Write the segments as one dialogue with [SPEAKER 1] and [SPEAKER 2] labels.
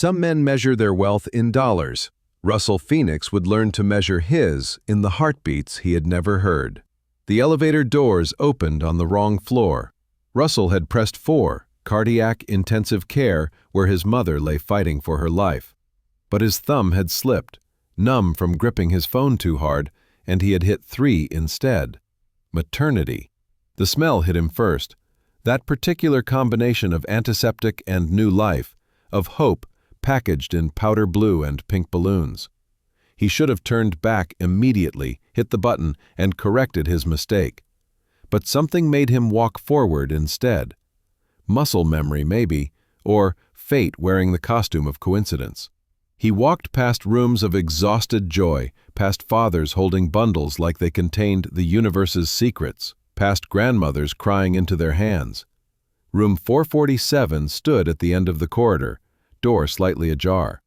[SPEAKER 1] Some men measure their wealth in dollars. Russell Phoenix would learn to measure his in the heartbeats he had never heard. The elevator doors opened on the wrong floor. Russell had pressed 4, cardiac intensive care, where his mother lay fighting for her life. But his thumb had slipped, numb from gripping his phone too hard, and he had hit 3 instead. Maternity. The smell hit him first. That particular combination of antiseptic and new life, of hope packaged in powder blue and pink balloons. He should have turned back immediately, hit the button, and corrected his mistake. But something made him walk forward instead. Muscle memory, maybe, or fate wearing the costume of coincidence. He walked past rooms of exhausted joy, past fathers holding bundles like they contained the universe's secrets, past grandmothers crying into their hands. Room 447 stood at the end of the corridor, door slightly ajar.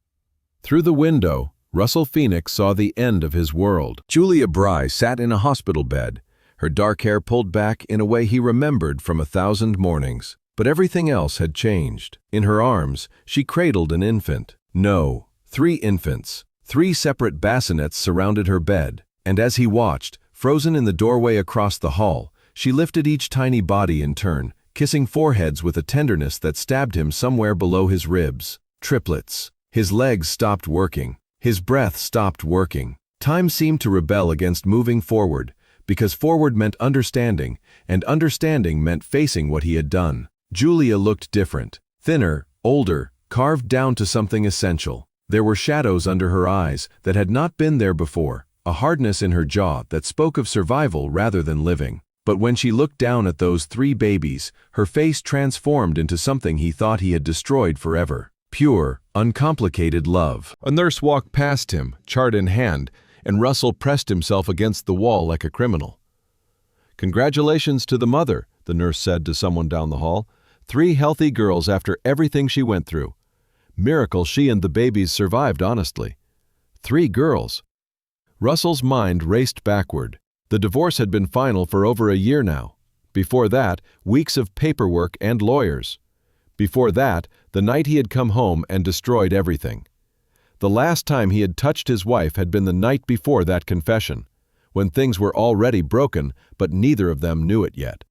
[SPEAKER 1] Through the window, Russell Phoenix saw the end of his world. Julia Bry sat in a hospital bed, her dark hair pulled back in a way he remembered from 1,000 mornings. But everything else had changed. In her arms, she cradled an infant. No, 3 infants. 3 separate bassinets surrounded her bed, and as he watched, frozen in the doorway across the hall, she lifted each tiny body in turn, kissing foreheads with a tenderness that stabbed him somewhere below his ribs. Triplets. His legs stopped working. His breath stopped working. Time seemed to rebel against moving forward, because forward meant understanding, and understanding meant facing what he had done. Julia looked different, thinner, older, carved down to something essential. There were shadows under her eyes that had not been there before, a hardness in her jaw that spoke of survival rather than living. But when she looked down at those 3 babies, her face transformed into something he thought he had destroyed forever. Pure, uncomplicated love. A nurse walked past him, chart in hand, and Russell pressed himself against the wall like a criminal. "Congratulations to the mother," the nurse said to someone down the hall. 3 healthy girls after everything she went through. Miracle she and the babies survived, honestly. 3 girls. Russell's mind raced backward. The divorce had been final for over a year now. Before that, weeks of paperwork and lawyers. Before that, the night he had come home and destroyed everything. The last time he had touched his wife had been the night before that confession, when things were already broken, but neither of them knew it yet.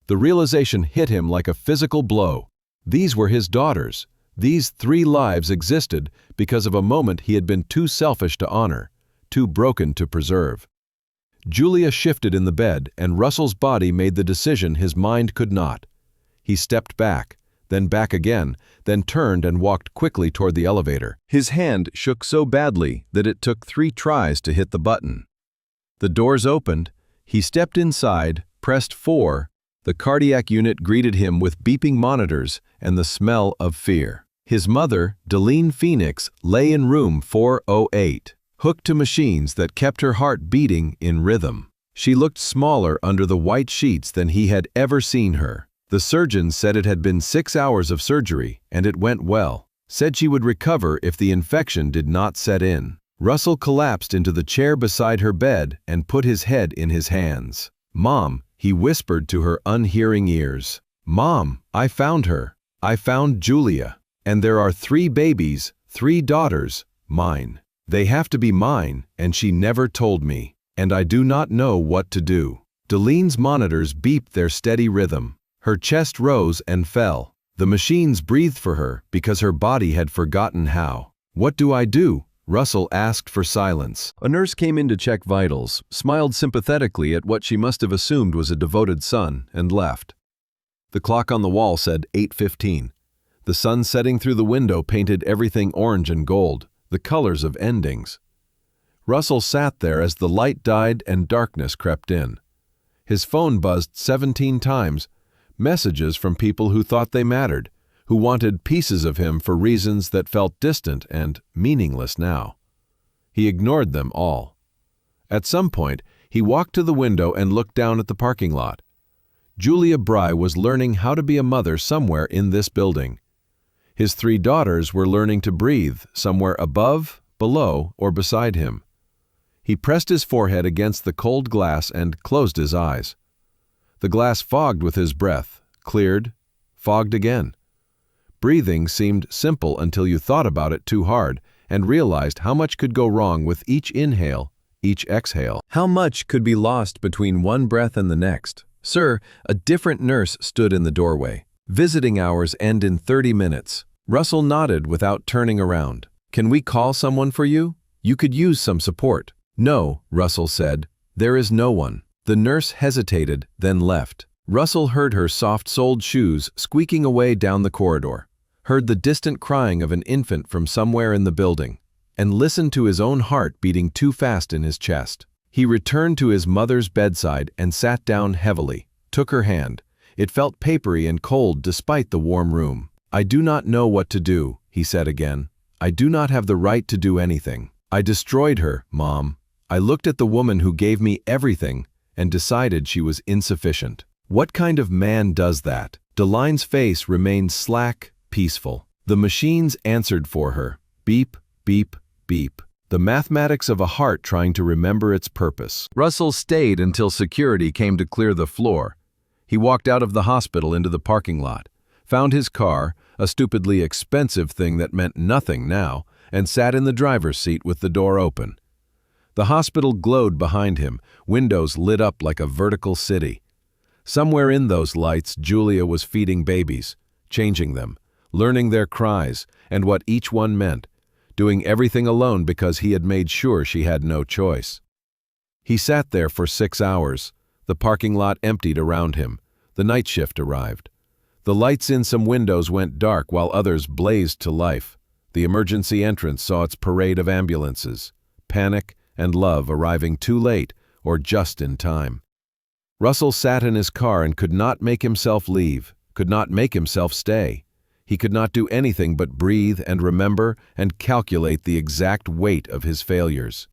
[SPEAKER 1] The realization hit him like a physical blow. These were his daughters. These 3 lives existed because of a moment he had been too selfish to honor, too broken to preserve. Julia shifted in the bed, and Russell's body made the decision his mind could not. He stepped back, then back again, then turned and walked quickly toward the elevator. His hand shook so badly that it took 3 tries to hit the button. The doors opened. He stepped inside, pressed 4. The cardiac unit greeted him with beeping monitors and the smell of fear. His mother, Delene Phoenix, lay in room 408, hooked to machines that kept her heart beating in rhythm. She looked smaller under the white sheets than he had ever seen her. The surgeon said it had been 6 hours of surgery, and it went well. Said she would recover if the infection did not set in. Russell collapsed into the chair beside her bed and put his head in his hands. "Mom," he whispered to her unhearing ears. "Mom, I found her. I found Julia. And there are 3 babies, 3 daughters, mine. They have to be mine, and she never told me. And I do not know what to do." Delene's monitors beeped their steady rhythm. Her chest rose and fell. The machines breathed for her because her body had forgotten how. "What do I do?" Russell asked for silence. A nurse came in to check vitals, smiled sympathetically at what she must have assumed was a devoted son, and left. The clock on the wall said 8:15. The sun setting through the window painted everything orange and gold, the colors of endings. Russell sat there as the light died and darkness crept in. His phone buzzed 17 times, messages from people who thought they mattered, who wanted pieces of him for reasons that felt distant and meaningless now. He ignored them all. At some point, he walked to the window and looked down at the parking lot. Julia Bry was learning how to be a mother somewhere in this building. His 3 daughters were learning to breathe somewhere above, below, or beside him. He pressed his forehead against the cold glass and closed his eyes. The glass fogged with his breath, cleared, fogged again. Breathing seemed simple until you thought about it too hard and realized how much could go wrong with each inhale, each exhale. How much could be lost between one breath and the next? Sir, a different nurse stood in the doorway. Visiting hours end in 30 minutes. Russell nodded without turning around. Can we call someone for you? You could use some support. No, Russell said. There is no one. The nurse hesitated, then left. Russell heard her soft-soled shoes squeaking away down the corridor, heard the distant crying of an infant from somewhere in the building, and listened to his own heart beating too fast in his chest. He returned to his mother's bedside and sat down heavily, took her hand. It felt papery and cold despite the warm room. I do not know what to do, he said again. I do not have the right to do anything. I destroyed her, Mom. I looked at the woman who gave me everything and decided she was insufficient. What kind of man does that? Deline's face remained slack, peaceful. The machines answered for her. Beep, beep, beep. The mathematics of a heart trying to remember its purpose. Russell stayed until security came to clear the floor. He walked out of the hospital into the parking lot, found his car, a stupidly expensive thing that meant nothing now, and sat in the driver's seat with the door open. The hospital glowed behind him, windows lit up like a vertical city. Somewhere in those lights, Julia was feeding babies, changing them, learning their cries and what each one meant, doing everything alone because he had made sure she had no choice. He sat there for 6 hours. The parking lot emptied around him. The night shift arrived. The lights in some windows went dark while others blazed to life. The emergency entrance saw its parade of ambulances, panic and love arriving too late or just in time. Russell sat in his car and could not make himself leave, could not make himself stay. He could not do anything but breathe and remember and calculate the exact weight of his failures.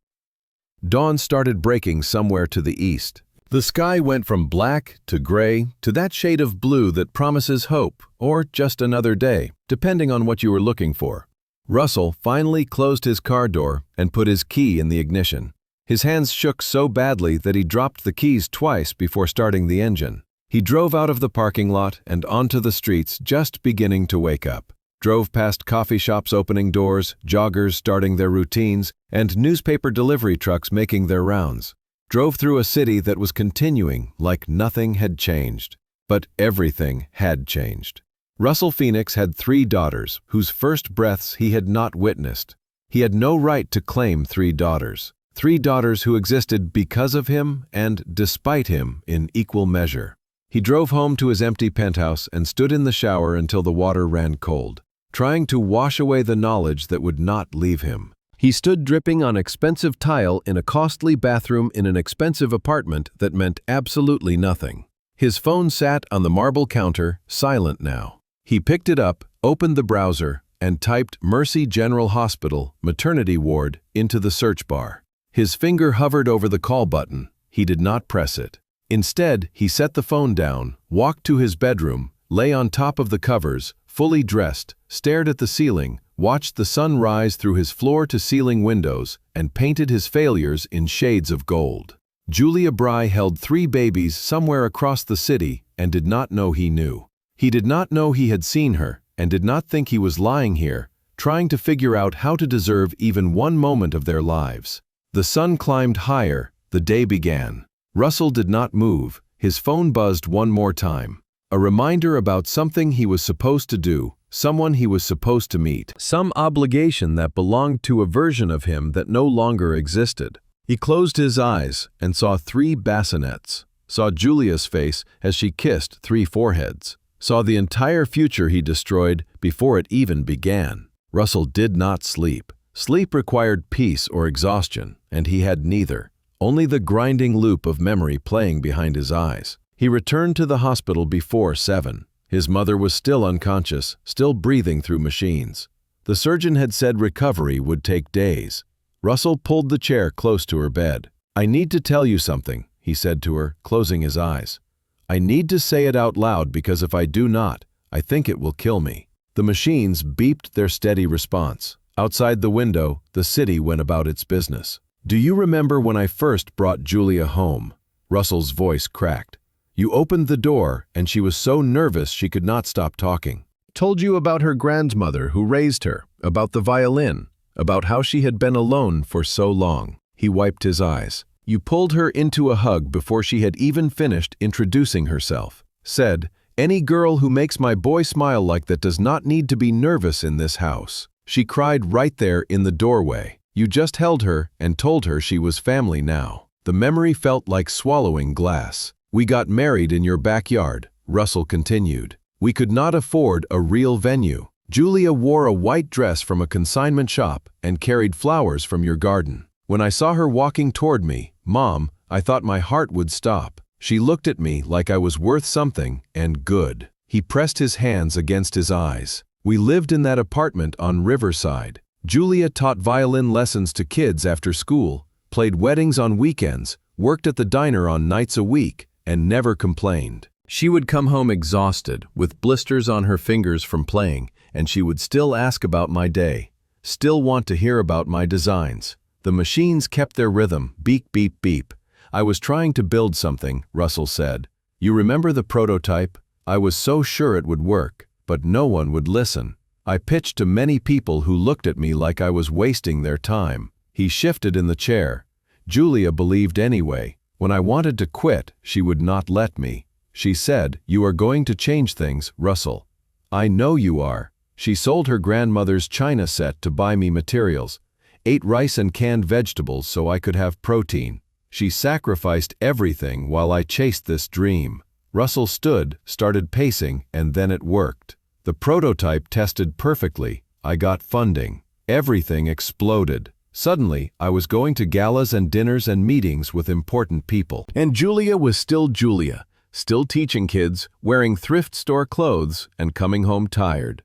[SPEAKER 1] Dawn started breaking somewhere to the east. The sky went from black to gray to that shade of blue that promises hope or just another day, depending on what you were looking for. Russell finally closed his car door and put his key in the ignition. His hands shook so badly that he dropped the keys twice before starting the engine. He drove out of the parking lot and onto the streets just beginning to wake up. Drove past coffee shops opening doors, joggers starting their routines, and newspaper delivery trucks making their rounds. Drove through a city that was continuing like nothing had changed. But everything had changed. Russell Phoenix had 3 daughters whose first breaths he had not witnessed. He had no right to claim 3 daughters. 3 daughters who existed because of him and despite him in equal measure. He drove home to his empty penthouse and stood in the shower until the water ran cold, trying to wash away the knowledge that would not leave him. He stood dripping on expensive tile in a costly bathroom in an expensive apartment that meant absolutely nothing. His phone sat on the marble counter, silent now. He picked it up, opened the browser, and typed Mercy General Hospital, Maternity Ward into the search bar. His finger hovered over the call button. He did not press it. Instead, he set the phone down, walked to his bedroom, lay on top of the covers, fully dressed, stared at the ceiling, watched the sun rise through his floor-to-ceiling windows, and painted his failures in shades of gold. Julia Bry held 3 babies somewhere across the city and did not know he knew. He did not know he had seen her and did not think he was lying here, trying to figure out how to deserve even one moment of their lives. The sun climbed higher, the day began. Russell did not move. His phone buzzed one more time. A reminder about something he was supposed to do, someone he was supposed to meet, some obligation that belonged to a version of him that no longer existed. He closed his eyes and saw 3 bassinets, saw Julia's face as she kissed 3 foreheads, saw the entire future he destroyed before it even began. Russell did not sleep. Sleep required peace or exhaustion, and he had neither, only the grinding loop of memory playing behind his eyes. He returned to the hospital before 7. His mother was still unconscious, still breathing through machines. The surgeon had said recovery would take days. Russell pulled the chair close to her bed. "I need to tell you something," he said to her, closing his eyes. "I need to say it out loud because if I do not, I think it will kill me." The machines beeped their steady response. Outside the window, the city went about its business. "Do you remember when I first brought Julia home?" Russell's voice cracked. "You opened the door, and she was so nervous she could not stop talking. Told you about her grandmother who raised her, about the violin, about how she had been alone for so long. He wiped his eyes. You pulled her into a hug before she had even finished introducing herself. Said, "Any girl who makes my boy smile like that does not need to be nervous in this house." She cried right there in the doorway. You just held her and told her she was family now. The memory felt like swallowing glass. We got married in your backyard, Russell continued. We could not afford a real venue. Julia wore a white dress from a consignment shop and carried flowers from your garden. When I saw her walking toward me, Mom, I thought my heart would stop. She looked at me like I was worth something and good. He pressed his hands against his eyes. We lived in that apartment on Riverside. Julia taught violin lessons to kids after school, played weddings on weekends, worked at the diner on nights a week, and never complained. She would come home exhausted, with blisters on her fingers from playing, and she would still ask about my day, still want to hear about my designs. The machines kept their rhythm, beep, beep, beep. I was trying to build something, Russell said. You remember the prototype? I was so sure it would work, but no one would listen. I pitched to many people who looked at me like I was wasting their time. He shifted in the chair. Julia believed anyway. When I wanted to quit, she would not let me. She said, "You are going to change things, Russell." I know you are. She sold her grandmother's china set to buy me materials, ate rice and canned vegetables so I could have protein. She sacrificed everything while I chased this dream. Russell stood, started pacing, and then it worked. The prototype tested perfectly. I got funding. Everything exploded. Suddenly, I was going to galas and dinners and meetings with important people. And Julia was still Julia, still teaching kids, wearing thrift store clothes, and coming home tired.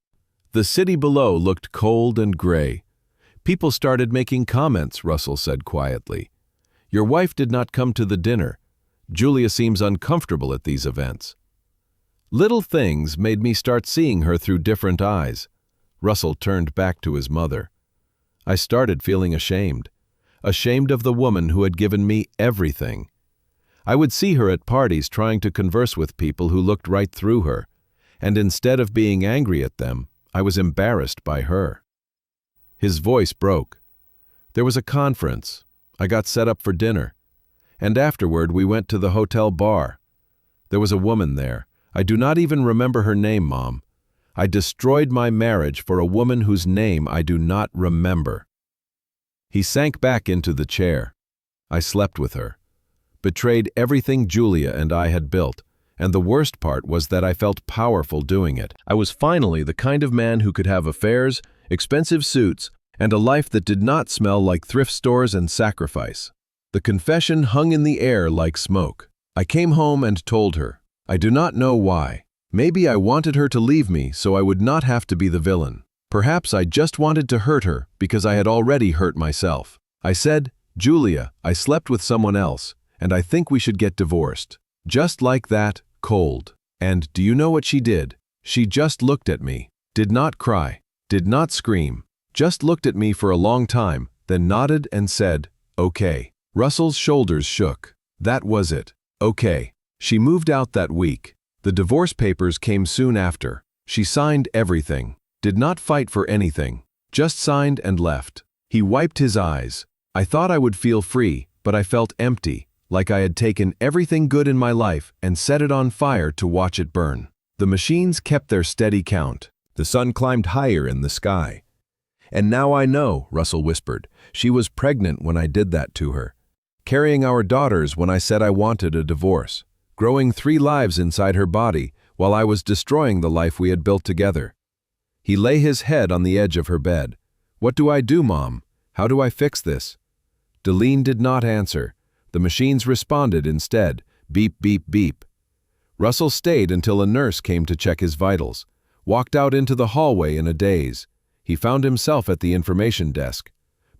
[SPEAKER 1] The city below looked cold and gray. People started making comments, Russell said quietly. Your wife did not come to the dinner. Julia seems uncomfortable at these events. Little things made me start seeing her through different eyes. Russell turned back to his mother. I started feeling ashamed of the woman who had given me everything. I would see her at parties trying to converse with people who looked right through her, and instead of being angry at them, I was embarrassed by her. His voice broke. There was a conference. I got set up for dinner, and afterward we went to the hotel bar. There was a woman there. I do not even remember her name, Mom. I destroyed my marriage for a woman whose name I do not remember. He sank back into the chair. I slept with her, betrayed everything Julia and I had built, and the worst part was that I felt powerful doing it. I was finally the kind of man who could have affairs, expensive suits, and a life that did not smell like thrift stores and sacrifice. The confession hung in the air like smoke. I came home and told her. I do not know why. Maybe I wanted her to leave me so I would not have to be the villain. Perhaps I just wanted to hurt her because I had already hurt myself. I said, Julia, I slept with someone else, and I think we should get divorced. Just like that, cold. And do you know what she did? She just looked at me, did not cry, did not scream, just looked at me for a long time, then nodded and said, okay. Russell's shoulders shook. That was it. Okay. She moved out that week. The divorce papers came soon after. She signed everything, did not fight for anything, just signed and left. He wiped his eyes. I thought I would feel free, but I felt empty, like I had taken everything good in my life and set it on fire to watch it burn. The machines kept their steady count. The sun climbed higher in the sky. And now I know, Russell whispered. She was pregnant when I did that to her, carrying our daughters when I said I wanted a divorce, growing 3 lives inside her body while I was destroying the life we had built together. He lay his head on the edge of her bed. What do I do, Mom? How do I fix this? Deline did not answer. The machines responded instead. Beep, beep, beep. Russell stayed until a nurse came to check his vitals, walked out into the hallway in a daze. He found himself at the information desk.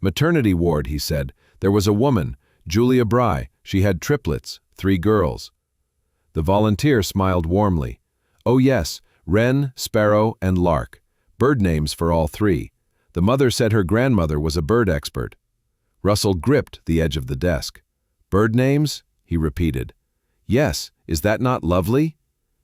[SPEAKER 1] Maternity ward, he said. There was a woman, Julia Bry. She had triplets, 3 girls. The volunteer smiled warmly. Oh yes, Wren, Sparrow, and Lark. Bird names for all 3. The mother said her grandmother was a bird expert. Russell gripped the edge of the desk. Bird names? He repeated. Yes, is that not lovely?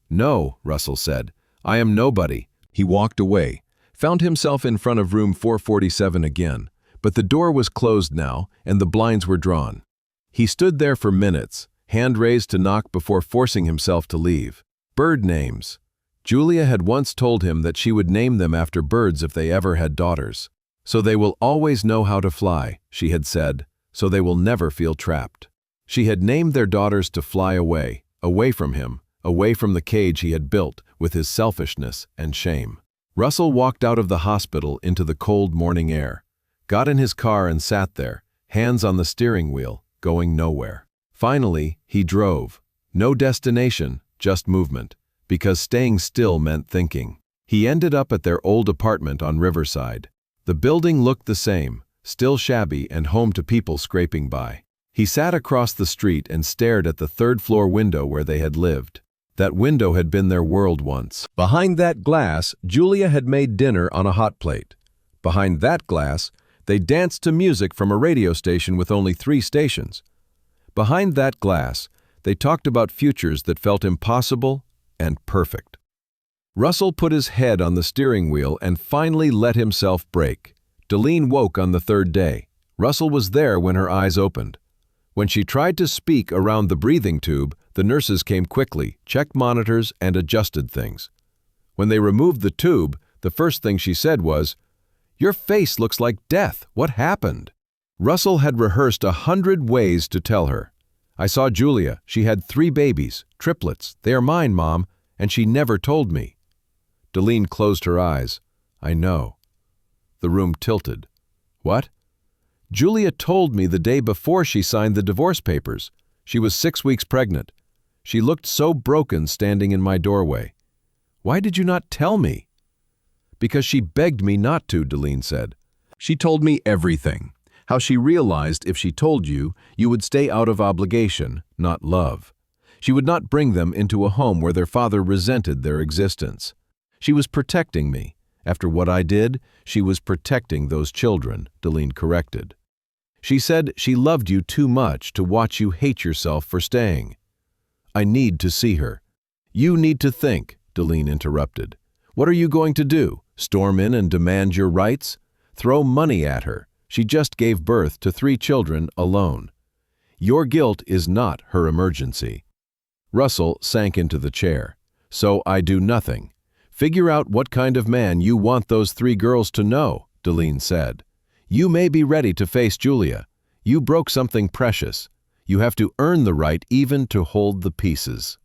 [SPEAKER 1] No, Russell said. I am nobody, He walked away, found himself in front of room 447 again, but the door was closed now and the blinds were drawn. He stood there for minutes, hand raised to knock before forcing himself to leave. Bird names. Julia had once told him that she would name them after birds if they ever had daughters. So they will always know how to fly, she had said, so they will never feel trapped. She had named their daughters to fly away, away from him, away from the cage he had built with his selfishness and shame. Russell walked out of the hospital into the cold morning air, got in his car and sat there, hands on the steering wheel, going nowhere. Finally, he drove. No destination, just movement, because staying still meant thinking. He ended up at their old apartment on Riverside. The building looked the same, still shabby and home to people scraping by. He sat across the street and stared at the third-floor window where they had lived. That window had been their world once. Behind that glass, Julia had made dinner on a hot plate. Behind that glass, they danced to music from a radio station with only 3 stations. Behind that glass, they talked about futures that felt impossible and perfect. Russell put his head on the steering wheel and finally let himself break. Delene woke on the 3rd day. Russell was there when her eyes opened. When she tried to speak around the breathing tube, the nurses came quickly, checked monitors, and adjusted things. When they removed the tube, the first thing she said was, "Your face looks like death. What happened?" Russell had rehearsed 100 ways to tell her. "I saw Julia. She had 3 babies, triplets. They are mine, Mom, and she never told me." Delene closed her eyes. "I know." The room tilted. "What?" "Julia told me the day before she signed the divorce papers. She was 6 weeks pregnant. She looked so broken standing in my doorway. Why did you not tell me?" "Because she begged me not to," Delene said. "She told me everything. How she realized if she told you, you would stay out of obligation, not love. She would not bring them into a home where their father resented their existence. She was protecting me. After what I did, she was protecting those children," Delene corrected. "She said she loved you too much to watch you hate yourself for staying." "I need to see her." "You need to think," Delene interrupted. "What are you going to do? Storm in and demand your rights? Throw money at her. She just gave birth to 3 children alone. Your guilt is not her emergency." Russell sank into the chair. "So I do nothing. Figure out what kind of man you want those 3 girls to know," Delene said. "You may be ready to face Julia. You broke something precious. You have to earn the right even to hold the pieces."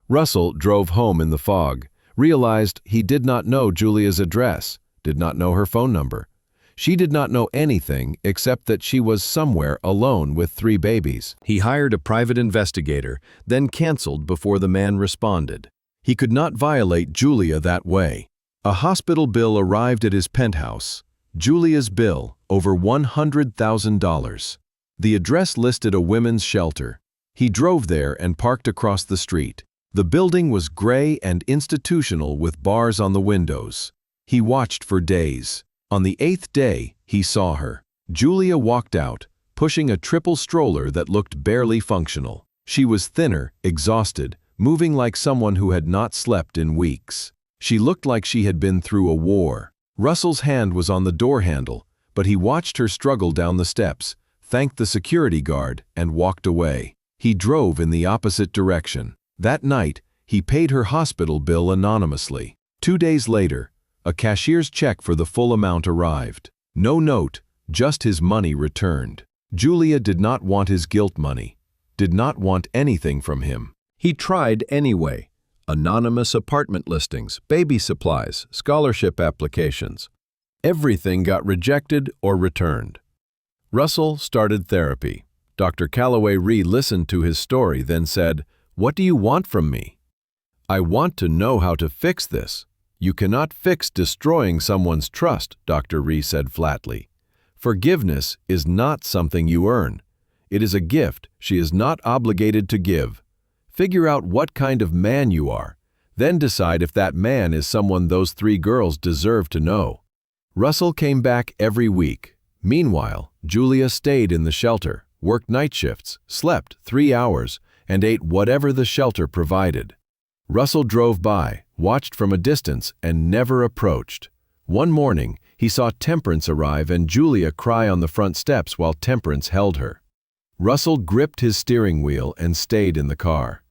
[SPEAKER 1] Russell drove home in the fog, realized he did not know Julia's address, did not know her phone number. She did not know anything except that she was somewhere alone with 3 babies. He hired a private investigator, then canceled before the man responded. He could not violate Julia that way. A hospital bill arrived at his penthouse. Julia's bill, over $100,000. The address listed a women's shelter. He drove there and parked across the street. The building was gray and institutional with bars on the windows. He watched for days. On the 8th day, he saw her. Julia walked out, pushing a triple stroller that looked barely functional. She was thinner, exhausted, moving like someone who had not slept in weeks. She looked like she had been through a war. Russell's hand was on the door handle, but he watched her struggle down the steps, thanked the security guard, and walked away. He drove in the opposite direction. That night, he paid her hospital bill anonymously. 2 days later, a cashier's check for the full amount arrived. No note, just his money returned. Julia did not want his guilt money, did not want anything from him. He tried anyway. Anonymous apartment listings, baby supplies, scholarship applications. Everything got rejected or returned. Russell started therapy. Dr. Calloway re-listened to his story, then said, "What do you want from me?" "I want to know how to fix this." "You cannot fix destroying someone's trust," Dr. Ree said flatly. "Forgiveness is not something you earn. It is a gift she is not obligated to give. Figure out what kind of man you are, then decide if that man is someone those 3 girls deserve to know." Russell came back every week. Meanwhile, Julia stayed in the shelter, worked night shifts, slept 3 hours, and ate whatever the shelter provided. Russell drove by, watched from a distance, and never approached. One morning, he saw Temperance arrive and Julia cry on the front steps while Temperance held her. Russell gripped his steering wheel and stayed in the car.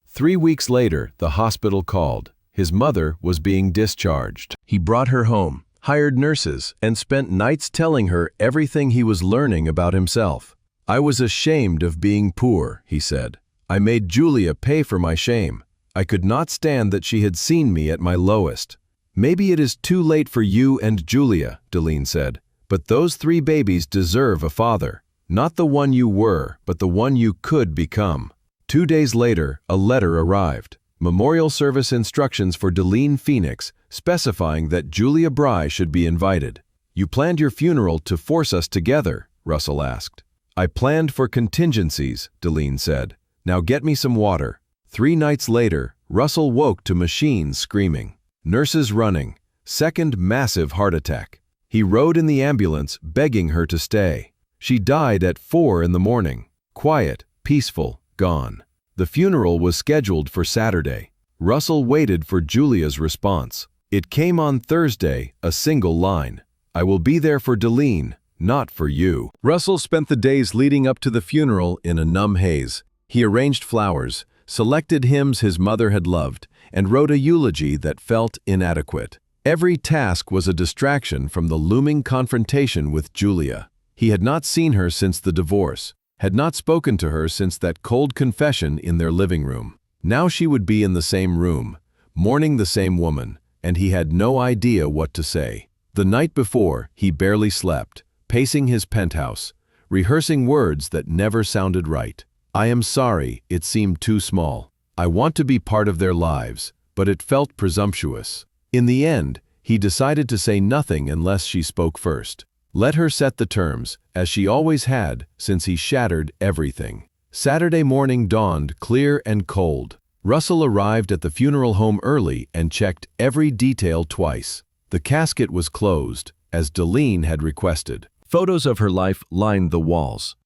[SPEAKER 1] 3 weeks later, the hospital called. His mother was being discharged. He brought her home, hired nurses, and spent nights telling her everything he was learning about himself. "I was ashamed of being poor," he said. "I made Julia pay for my shame. I could not stand that she had seen me at my lowest." "Maybe it is too late for you and Julia," Deline said, "but those 3 babies deserve a father. Not the one you were, but the one you could become." 2 days later, a letter arrived. Memorial service instructions for Deline Phoenix, specifying that Julia Bry should be invited. "You planned your funeral to force us together?" Russell asked. "I planned for contingencies," Deline said. "Now get me some water." 3 nights later, Russell woke to machines screaming, nurses running, second massive heart attack. He rode in the ambulance, begging her to stay. She died at 4 in the morning, quiet, peaceful, gone. The funeral was scheduled for Saturday. Russell waited for Julia's response. It came on Thursday, a single line. "I will be there for Deline, not for you." Russell spent the days leading up to the funeral in a numb haze. He arranged flowers, selected hymns his mother had loved, and wrote a eulogy that felt inadequate. Every task was a distraction from the looming confrontation with Julia. He had not seen her since the divorce, had not spoken to her since that cold confession in their living room. Now she would be in the same room, mourning the same woman, and he had no idea what to say. The night before, he barely slept, pacing his penthouse, rehearsing words that never sounded right. "I am sorry, it seemed too small. I want to be part of their lives, but it felt presumptuous." In the end, he decided to say nothing unless she spoke first. Let her set the terms, as she always had, since he shattered everything. Saturday morning dawned clear and cold. Russell arrived at the funeral home early and checked every detail twice. The casket was closed, as Deline had requested. Photos of her life lined the walls.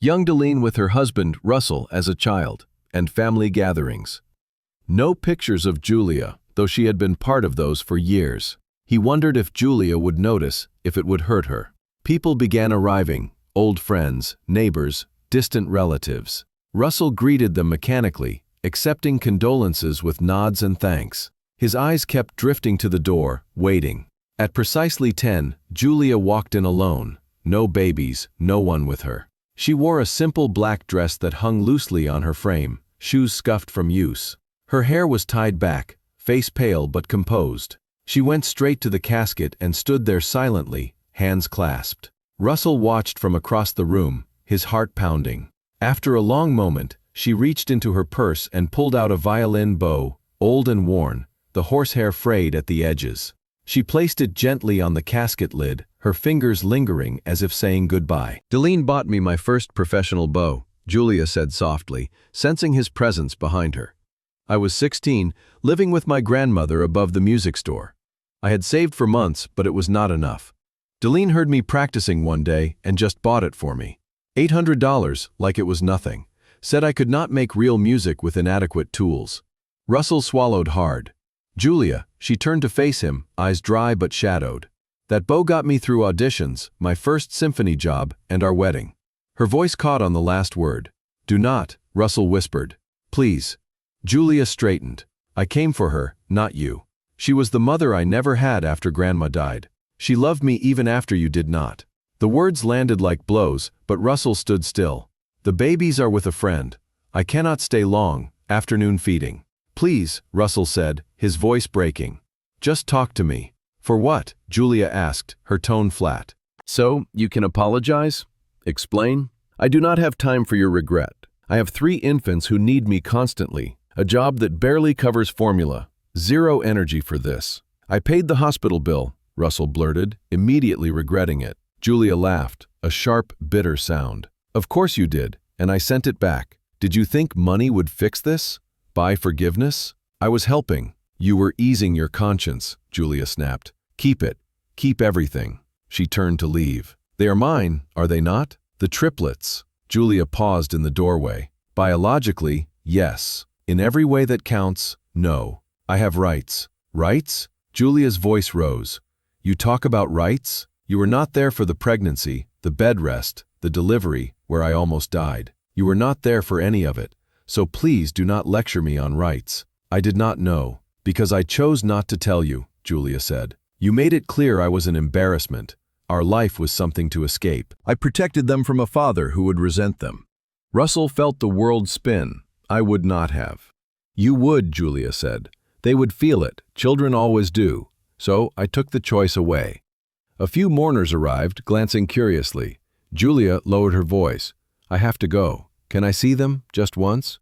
[SPEAKER 1] Young Deline with her husband, Russell, as a child, and family gatherings. No pictures of Julia, though she had been part of those for years. He wondered if Julia would notice, if it would hurt her. People began arriving, old friends, neighbors, distant relatives. Russell greeted them mechanically, accepting condolences with nods and thanks. His eyes kept drifting to the door, waiting. At precisely 10, Julia walked in alone. No babies, no one with her. She wore a simple black dress that hung loosely on her frame, shoes scuffed from use. Her hair was tied back, face pale but composed. She went straight to the casket and stood there silently, hands clasped. Russell watched from across the room, his heart pounding. After a long moment, she reached into her purse and pulled out a violin bow, old and worn, the horsehair frayed at the edges. She placed it gently on the casket lid, her fingers lingering as if saying goodbye. "Deline bought me my first professional bow," Julia said softly, sensing his presence behind her. "I was 16, living with my grandmother above the music store. I had saved for months, but it was not enough. Deline heard me practicing one day and just bought it for me. $800, like it was nothing. Said I could not make real music with inadequate tools." Russell swallowed hard. "Julia," she turned to face him, eyes dry but shadowed. "That bow got me through auditions, my first symphony job, and our wedding." Her voice caught on the last word. "Do not," Russell whispered. "Please." Julia straightened. "I came for her, not you. She was the mother I never had after Grandma died. She loved me even after you did not." The words landed like blows, but Russell stood still. "The babies are with a friend. I cannot stay long, afternoon feeding." "Please," Russell said, his voice breaking. "Just talk to me." "For what?" Julia asked, her tone flat. "So, you can apologize? Explain? I do not have time for your regret. I have 3 infants who need me constantly, a job that barely covers formula. Zero energy for this. I paid the hospital bill," Russell blurted, immediately regretting it. Julia laughed, a sharp, bitter sound. "Of course you did, and I sent it back. Did you think money would fix this? Buy forgiveness? I was helping. You were easing your conscience," Julia snapped. "Keep it. Keep everything." She turned to leave. "They are mine, are they not? The triplets." Julia paused in the doorway. "Biologically, yes. In every way that counts, No, I have rights. Rights? Julia's voice rose. You talk about rights? You were not there for the pregnancy, the bed rest, the delivery, where I almost died. You were not there for any of it, so please do not lecture me on rights. I did not know, because I chose not to tell you, Julia said. You made it clear I was an embarrassment. Our life was something to escape. I protected them from a father who would resent them. Russell felt the world spin. I would not have. You would, Julia said. They would feel it. Children always do. So I took the choice away. A few mourners arrived, glancing curiously. Julia lowered her voice. I have to go. Can I see them, just once?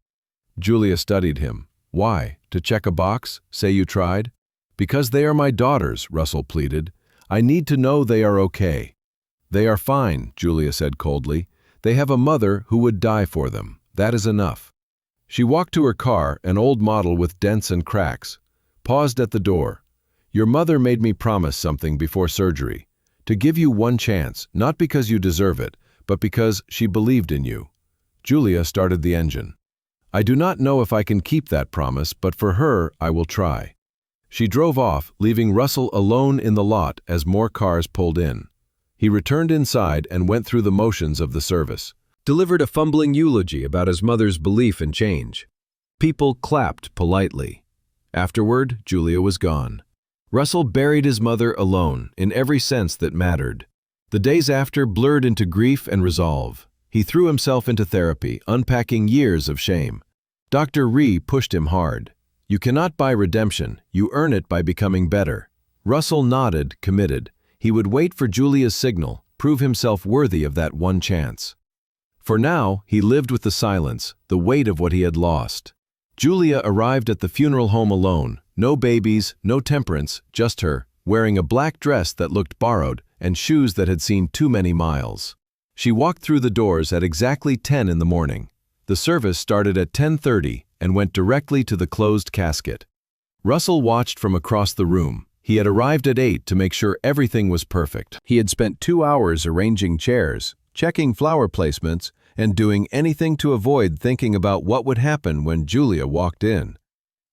[SPEAKER 1] Julia studied him. Why? To check a box? Say you tried? Because they are my daughters, Russell pleaded. I need to know they are okay. They are fine, Julia said coldly. They have a mother who would die for them. That is enough. She walked to her car, an old model with dents and cracks, paused at the door. Your mother made me promise something before surgery, to give you one chance, not because you deserve it, but because she believed in you. Julia started the engine. I do not know if I can keep that promise, but for her, I will try. She drove off, leaving Russell alone in the lot as more cars pulled in. He returned inside and went through the motions of the service. Delivered a fumbling eulogy about his mother's belief in change. People clapped politely. Afterward, Julia was gone. Russell buried his mother alone, in every sense that mattered. The days after blurred into grief and resolve. He threw himself into therapy, unpacking years of shame. Dr. Ree pushed him hard. You cannot buy redemption, you earn it by becoming better. Russell nodded, committed. He would wait for Julia's signal, prove himself worthy of that one chance. For now, he lived with the silence, the weight of what he had lost. Julia arrived at the funeral home alone, no babies, no temperance, just her, wearing a black dress that looked borrowed and shoes that had seen too many miles. She walked through the doors at exactly 10 in the morning. The service started at 10:30 and went directly to the closed casket. Russell watched from across the room. He had arrived at 8 to make sure everything was perfect. He had spent 2 hours arranging chairs, checking flower placements, and doing anything to avoid thinking about what would happen when Julia walked in.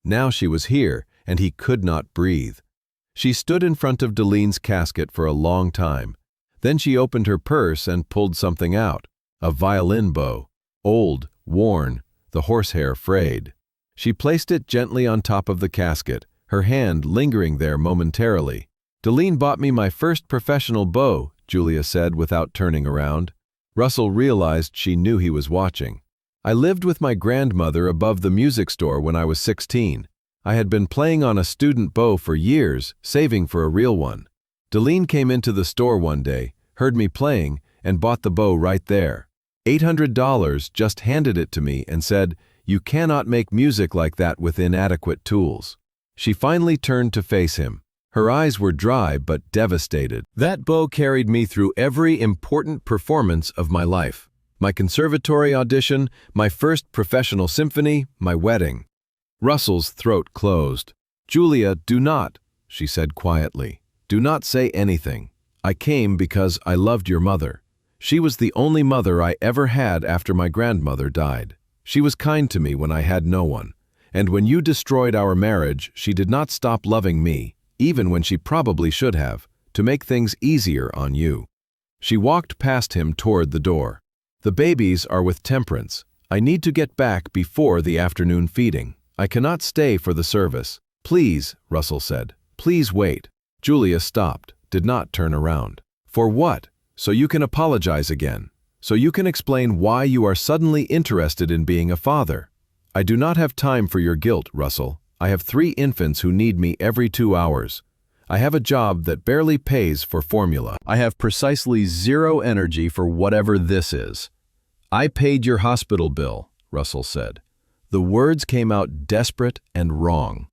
[SPEAKER 1] Now she was here, and he could not breathe. She stood in front of Delene's casket for a long time. Then she opened her purse and pulled something out, a violin bow, old, worn, the horsehair frayed. She placed it gently on top of the casket, her hand lingering there momentarily. Delene bought me my first professional bow, Julia said without turning around. Russell realized she knew he was watching. I lived with my grandmother above the music store when I was 16. I had been playing on a student bow for years, saving for a real one. Delene came into the store one day, heard me playing, and bought the bow right there. $800, just handed it to me and said, "You cannot make music like that with inadequate tools." She finally turned to face him. Her eyes were dry but devastated. That bow carried me through every important performance of my life. My conservatory audition, my first professional symphony, my wedding. Russell's throat closed. Julia, do not, she said quietly. Do not say anything. I came because I loved your mother. She was the only mother I ever had after my grandmother died. She was kind to me when I had no one. And when you destroyed our marriage, she did not stop loving me, even when she probably should have, to make things easier on you. She walked past him toward the door. The babies are with Temperance. I need to get back before the afternoon feeding. I cannot stay for the service. Please, Russell said. Please wait. Julia stopped, did not turn around. For what? So you can apologize again. So you can explain why you are suddenly interested in being a father. I do not have time for your guilt, Russell. I have 3 infants who need me every 2 hours. I have a job that barely pays for formula. I have precisely 0 energy for whatever this is. I paid your hospital bill, Russell said. The words came out desperate and wrong.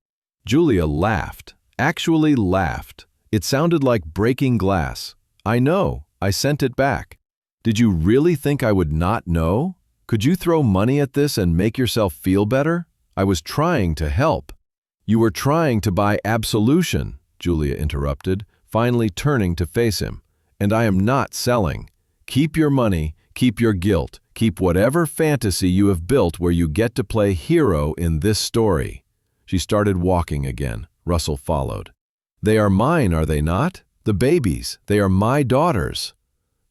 [SPEAKER 1] Julia laughed, actually laughed. It sounded like breaking glass. I know, I sent it back. Did you really think I would not know? Could you throw money at this and make yourself feel better? I was trying to help. You were trying to buy absolution, Julia interrupted, finally turning to face him. And I am not selling. Keep your money, keep your guilt, keep whatever fantasy you have built where you get to play hero in this story. She started walking again. Russell followed. "They are mine, are they not? The babies, they are my daughters."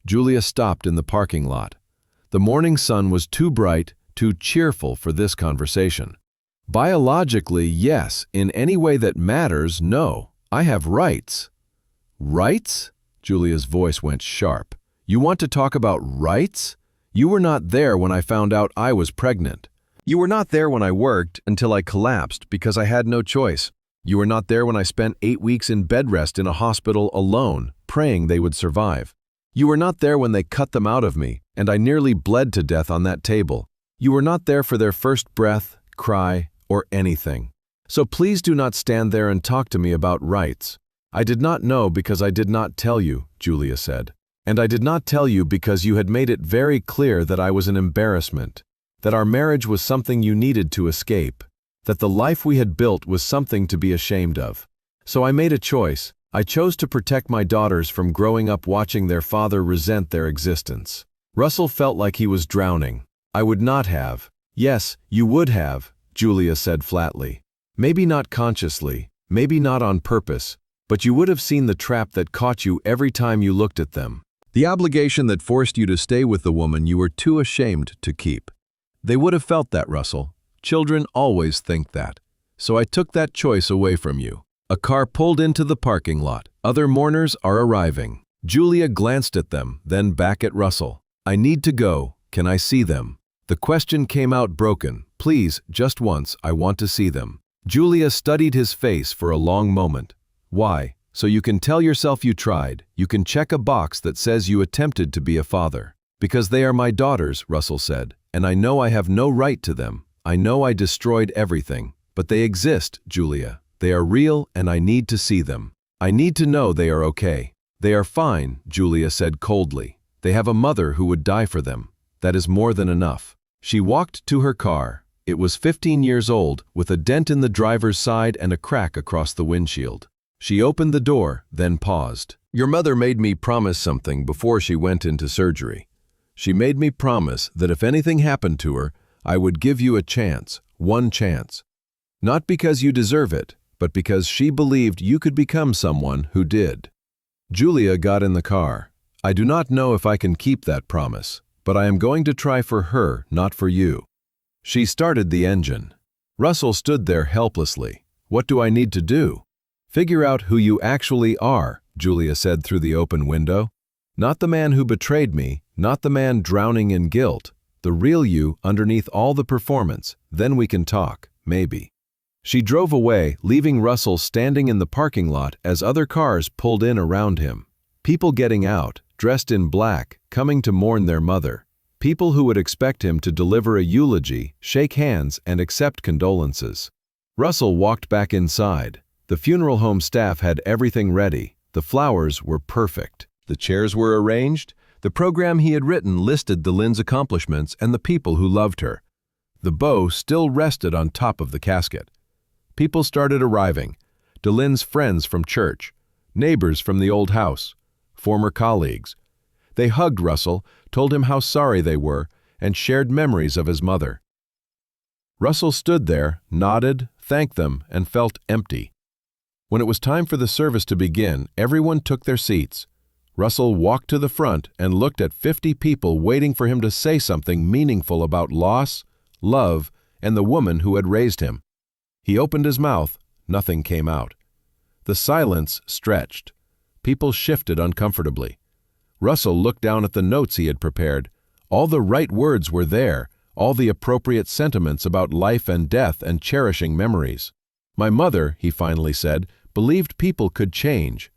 [SPEAKER 1] Julia stopped in the parking lot. The morning sun was too bright, too cheerful for this conversation. "Biologically, yes. In any way that matters, no. I have rights." "Rights?" Julia's voice went sharp. "You want to talk about rights? You were not there when I found out I was pregnant. You were not there when I worked until I collapsed because I had no choice. You were not there when I spent 8 weeks in bed rest in a hospital alone, praying they would survive. You were not there when they cut them out of me, and I nearly bled to death on that table. You were not there for their first breath, cry, or anything. So please do not stand there and talk to me about rights. I did not know because I did not tell you," Julia said. "And I did not tell you because you had made it very clear that I was an embarrassment, that our marriage was something you needed to escape, that the life we had built was something to be ashamed of. So I made a choice. I chose to protect my daughters from growing up watching their father resent their existence." Russell felt like he was drowning. "I would not have." "Yes, you would have," Julia said flatly. "Maybe not consciously, maybe not on purpose, but you would have seen the trap that caught you every time you looked at them. The obligation that forced you to stay with the woman you were too ashamed to keep. They would have felt that, Russell. Children always think that. So I took that choice away from you." A car pulled into the parking lot. Other mourners are arriving. Julia glanced at them, then back at Russell. "I need to go. Can I see them?" The question came out broken. "Please, just once, I want to see them." Julia studied his face for a long moment. "Why? So you can tell yourself you tried. You can check a box that says you attempted to be a father." "Because they are my daughters," Russell said, "and I know I have no right to them. I know I destroyed everything. But they exist, Julia. They are real, and I need to see them. I need to know they are okay." "They are fine," Julia said coldly. "They have a mother who would die for them. That is more than enough." She walked to her car. It was 15 years old, with a dent in the driver's side and a crack across the windshield. She opened the door, then paused. "Your mother made me promise something before she went into surgery. She made me promise that if anything happened to her, I would give you a chance, one chance. Not because you deserve it, but because she believed you could become someone who did." Julia got in the car. "I do not know if I can keep that promise, but I am going to try for her, not for you." She started the engine. Russell stood there helplessly. "What do I need to do?" "Figure out who you actually are," Julia said through the open window. "Not the man who betrayed me, not the man drowning in guilt. The real you underneath all the performance. Then we can talk, maybe." She drove away, leaving Russell standing in the parking lot as other cars pulled in around him. People getting out, dressed in black, coming to mourn their mother. People who would expect him to deliver a eulogy, shake hands, and accept condolences. Russell walked back inside. The funeral home staff had everything ready. The flowers were perfect. The chairs were arranged. The program he had written listed Delyn's accomplishments and the people who loved her. The bow still rested on top of the casket. People started arriving. Delyn's friends from church, neighbors from the old house, former colleagues. They hugged Russell, told him how sorry they were, and shared memories of his mother. Russell stood there, nodded, thanked them, and felt empty. When it was time for the service to begin, everyone took their seats. Russell walked to the front and looked at 50 people waiting for him to say something meaningful about loss, love, and the woman who had raised him. He opened his mouth. Nothing came out. The silence stretched. People shifted uncomfortably. Russell looked down at the notes he had prepared. All the right words were there, all the appropriate sentiments about life and death and cherishing memories. "My mother," he finally said, "believed people could change.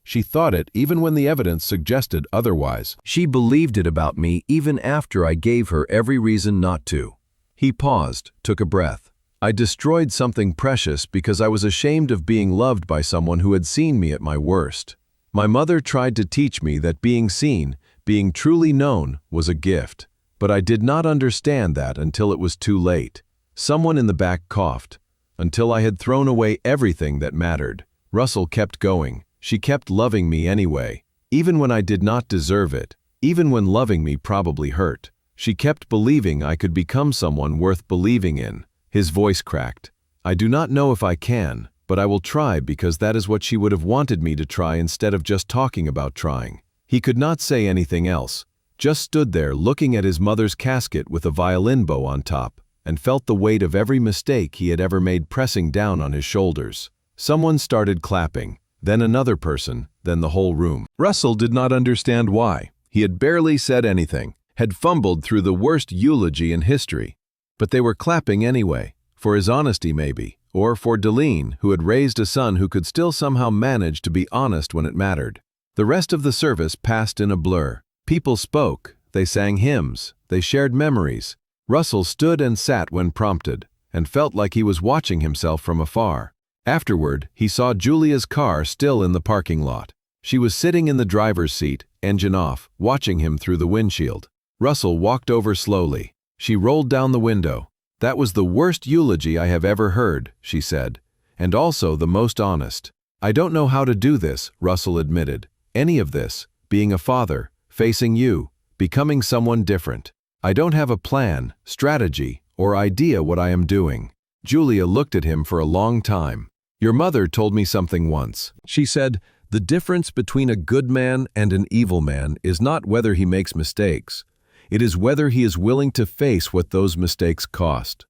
[SPEAKER 1] She thought it even when the evidence suggested otherwise. She believed it about me even after I gave her every reason not to." He paused, took a breath. "I destroyed something precious because I was ashamed of being loved by someone who had seen me at my worst. My mother tried to teach me that being seen, being truly known, was a gift. But I did not understand that until it was too late." Someone in the back coughed. "Until I had thrown away everything that mattered." Russell kept going. "She kept loving me anyway, even when I did not deserve it, even when loving me probably hurt. She kept believing I could become someone worth believing in." His voice cracked. I do not know if I can, but I will try because that is what she would have wanted me to try instead of just talking about trying. He could not say anything else, just stood there looking at his mother's casket with a violin bow on top, and felt the weight of every mistake he had ever made pressing down on his shoulders. Someone started clapping, then another person, then the whole room. Russell did not understand why. He had barely said anything, had fumbled through the worst eulogy in history. But they were clapping anyway, for his honesty maybe, or for Deline, who had raised a son who could still somehow manage to be honest when it mattered. The rest of the service passed in a blur. People spoke, they sang hymns, they shared memories. Russell stood and sat when prompted, and felt like he was watching himself from afar. Afterward, he saw Julia's car still in the parking lot. She was sitting in the driver's seat, engine off, watching him through the windshield. Russell walked over slowly. She rolled down the window. "That was the worst eulogy I have ever heard," she said, "and also the most honest." "I don't know how to do this," Russell admitted. "Any of this, being a father, facing you, becoming someone different. I don't have a plan, strategy, or idea what I am doing." Julia looked at him for a long time. "Your mother told me something once." She said, "The difference between a good man and an evil man is not whether he makes mistakes. It is whether he is willing to face what those mistakes cost."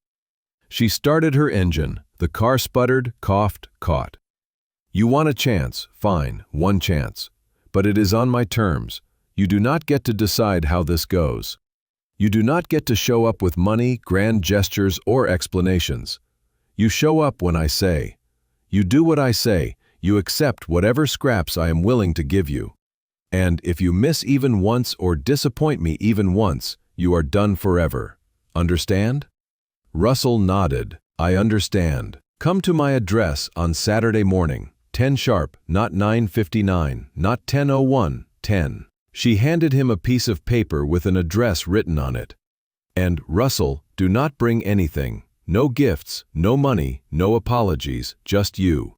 [SPEAKER 1] She started her engine. The car sputtered, coughed, caught. "You want a chance, fine, one chance. But it is on my terms. You do not get to decide how this goes. You do not get to show up with money, grand gestures, or explanations. You show up when I say. You do what I say. You accept whatever scraps I am willing to give you. And if you miss even once or disappoint me even once, you are done forever. Understand?" Russell nodded. "I understand. Come to my address on Saturday morning, 10 sharp, not 9:59, not 10:01, 10. She handed him a piece of paper with an address written on it. "And, Russell, do not bring anything. No gifts, no money, no apologies, just you."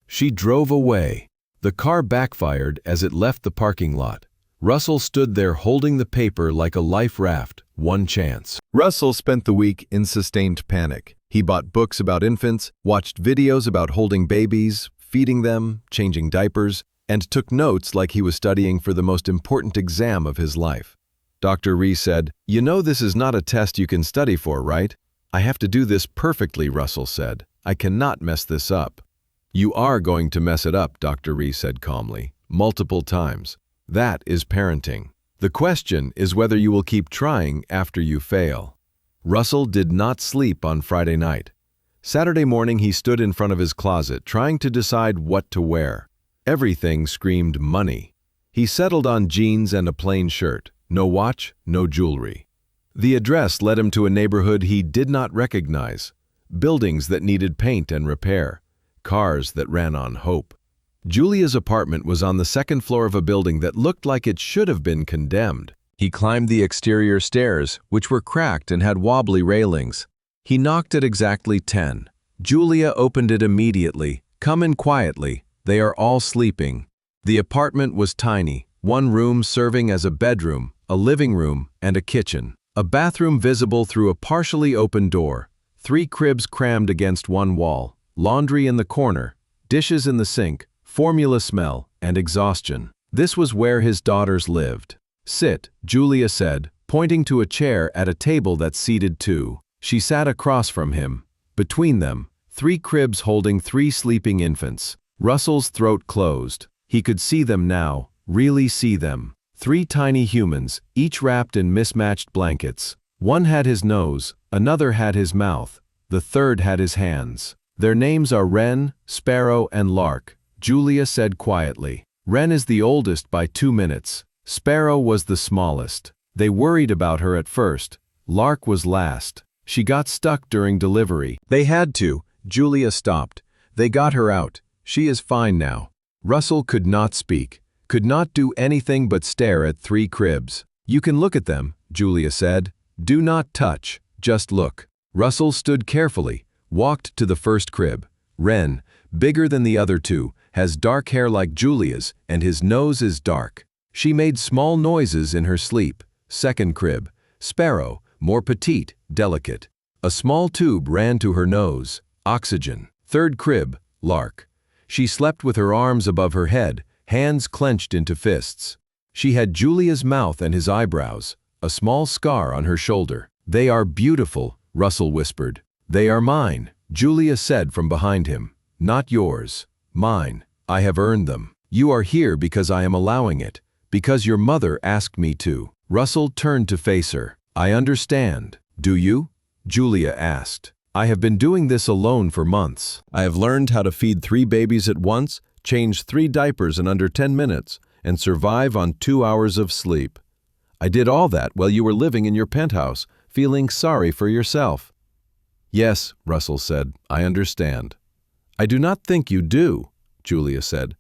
[SPEAKER 1] She drove away. The car backfired as it left the parking lot. Russell stood there holding the paper like a life raft, one chance. Russell spent the week in sustained panic. He bought books about infants, watched videos about holding babies, feeding them, changing diapers, and took notes like he was studying for the most important exam of his life. Dr. Ree said, "You know this is not a test you can study for, right?" "I have to do this perfectly," Russell said. "I cannot mess this up." "You are going to mess it up," Dr. Ree said calmly, multiple times. That is parenting. The question is whether you will keep trying after you fail. Russell did not sleep on Friday night. Saturday morning he stood in front of his closet trying to decide what to wear. Everything screamed money. He settled on jeans and a plain shirt. No watch, no jewelry. The address led him to a neighborhood he did not recognize. Buildings that needed paint and repair. Cars that ran on hope. Julia's apartment was on the second floor of a building that looked like it should have been condemned. He climbed the exterior stairs, which were cracked and had wobbly railings. He knocked at exactly 10. Julia opened it immediately. "Come in quietly. They are all sleeping." The apartment was tiny, one room serving as a bedroom, a living room, and a kitchen. A bathroom visible through a partially open door. 3 cribs crammed against one wall. Laundry in the corner. Dishes in the sink. Formula smell and exhaustion. This was where his daughters lived. "Sit," Julia said, pointing to a chair at a table that seated 2. She sat across from him. Between them, 3 cribs holding 3 sleeping infants. Russell's throat closed. He could see them now, really see them. 3 tiny humans, each wrapped in mismatched blankets. One had his nose, another had his mouth, the third had his hands. "Their names are Wren, Sparrow, and Lark," Julia said quietly. "Wren is the oldest by 2 minutes. Sparrow was the smallest. They worried about her at first. Lark was last. She got stuck during delivery. They had to." Julia stopped. "They got her out. She is fine now." Russell could not speak, could not do anything but stare at 3 cribs. "You can look at them," Julia said. "Do not touch, just look." Russell stood carefully, walked to the first crib. Wren, bigger than the other 2, has dark hair like Julia's, and his nose is dark. She made small noises in her sleep. Second crib. Sparrow, more petite, delicate. A small tube ran to her nose. Oxygen. Third crib, Lark. She slept with her arms above her head, hands clenched into fists. She had Julia's mouth and his eyebrows, a small scar on her shoulder. "They are beautiful," Russell whispered. "They are mine," Julia said from behind him. "Not yours. Mine. I have earned them. You are here because I am allowing it, because your mother asked me to." Russell turned to face her. "I understand. Do you?" Julia asked. "I have been doing this alone for months. I have learned how to feed 3 babies at once, change 3 diapers in under 10 minutes, and survive on 2 hours of sleep. I did all that while you were living in your penthouse, feeling sorry for yourself." "Yes," Russell said, "I understand." "I do not think you do," Julia said.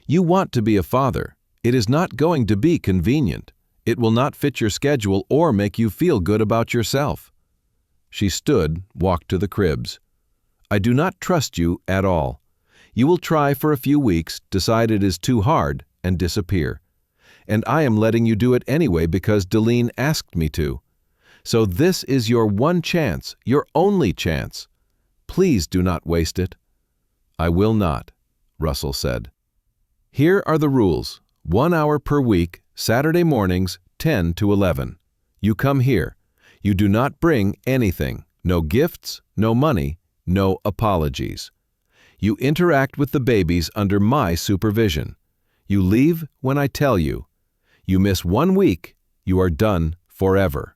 [SPEAKER 1] "You want to be a father. It is not going to be convenient. It will not fit your schedule or make you feel good about yourself." She stood, walked to the cribs. "I do not trust you at all. You will try for a few weeks, decide it is too hard, and disappear. And I am letting you do it anyway because Deline asked me to. So this is your one chance, your only chance. Please do not waste it." "I will not," Russell said. "Here are the rules. 1 hour per week, Saturday mornings, 10 to 11. You come here. You do not bring anything. No gifts, no money, no apologies. You interact with the babies under my supervision. You leave when I tell you. You miss 1 week, you are done forever."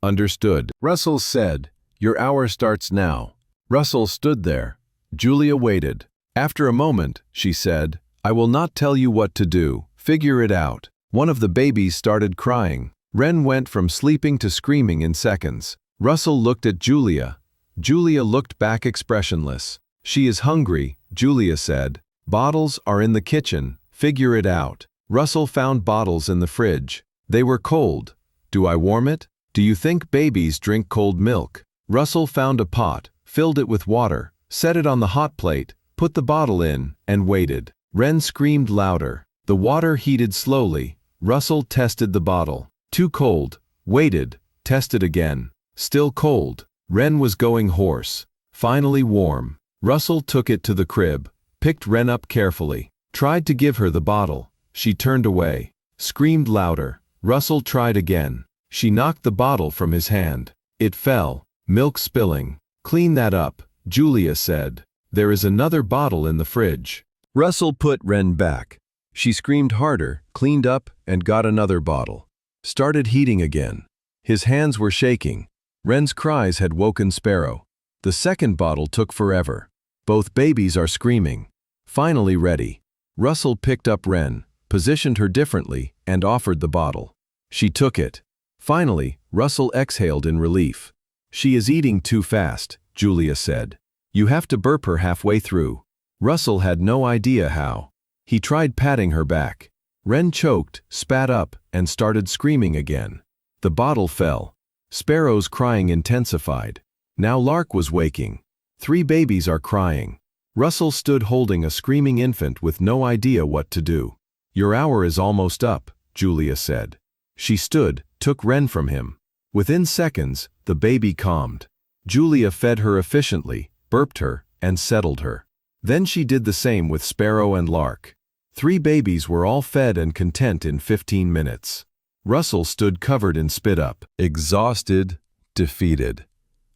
[SPEAKER 1] "Understood," Russell said. "Your hour starts now." Russell stood there. Julia waited. After a moment, she said, "I will not tell you what to do. Figure it out." One of the babies started crying. Ren went from sleeping to screaming in seconds. Russell looked at Julia. Julia looked back expressionless. "She is hungry," Julia said. "Bottles are in the kitchen. Figure it out." Russell found bottles in the fridge. They were cold. "Do I warm it? Do you think babies drink cold milk?" Russell found a pot, filled it with water, set it on the hot plate, put the bottle in, and waited. Ren screamed louder. The water heated slowly. Russell tested the bottle. Too cold. Waited. Tested again. Still cold. Ren was going hoarse. Finally warm. Russell took it to the crib, picked Ren up carefully, tried to give her the bottle. She turned away. Screamed louder. Russell tried again. She knocked the bottle from his hand. It fell. Milk spilling. "Clean that up," Julia said. "There is another bottle in the fridge." Russell put Ren back. She screamed harder, cleaned up, and got another bottle. Started heating again. His hands were shaking. Ren's cries had woken Sparrow. The second bottle took forever. Both babies are screaming. Finally ready. Russell picked up Ren, positioned her differently, and offered the bottle. She took it. Finally, Russell exhaled in relief. "She is eating too fast," Julia said. "You have to burp her halfway through." Russell had no idea how. He tried patting her back. Ren choked, spat up, and started screaming again. The bottle fell. Sparrow's crying intensified. Now Lark was waking. 3 babies are crying. Russell stood holding a screaming infant with no idea what to do. "Your hour is almost up," Julia said. She stood, took Ren from him. Within seconds, the baby calmed. Julia fed her efficiently, burped her, and settled her. Then she did the same with Sparrow and Lark. 3 babies were all fed and content in 15 minutes. Russell stood covered in spit-up, exhausted, defeated.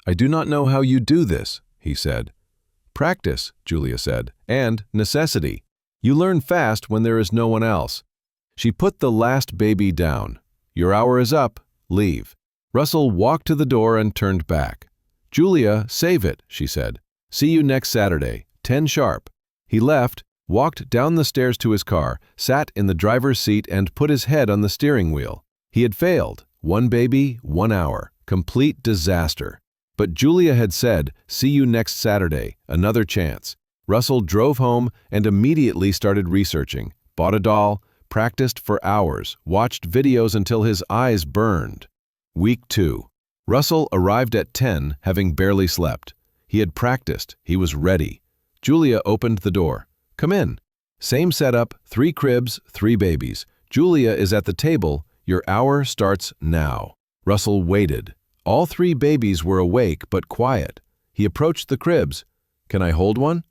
[SPEAKER 1] "I do not know how you do this," he said. "Practice," Julia said, "and necessity. You learn fast when there is no one else." She put the last baby down. "Your hour is up. Leave." Russell walked to the door and turned back. "Julia, save it," she said. "See you next Saturday, 10 sharp." He left, walked down the stairs to his car, sat in the driver's seat and put his head on the steering wheel. He had failed. 1 baby, 1 hour. Complete disaster. But Julia had said, "See you next Saturday, another chance." Russell drove home and immediately started researching, bought a doll, practiced for hours, watched videos until his eyes burned. Week 2. Russell arrived at 10, having barely slept. He had practiced. He was ready. Julia opened the door. "Come in." Same setup, 3 cribs, 3 babies. Julia is at the table. Your hour starts now. Russell waited. All 3 babies were awake but quiet. He approached the cribs. Can I hold one?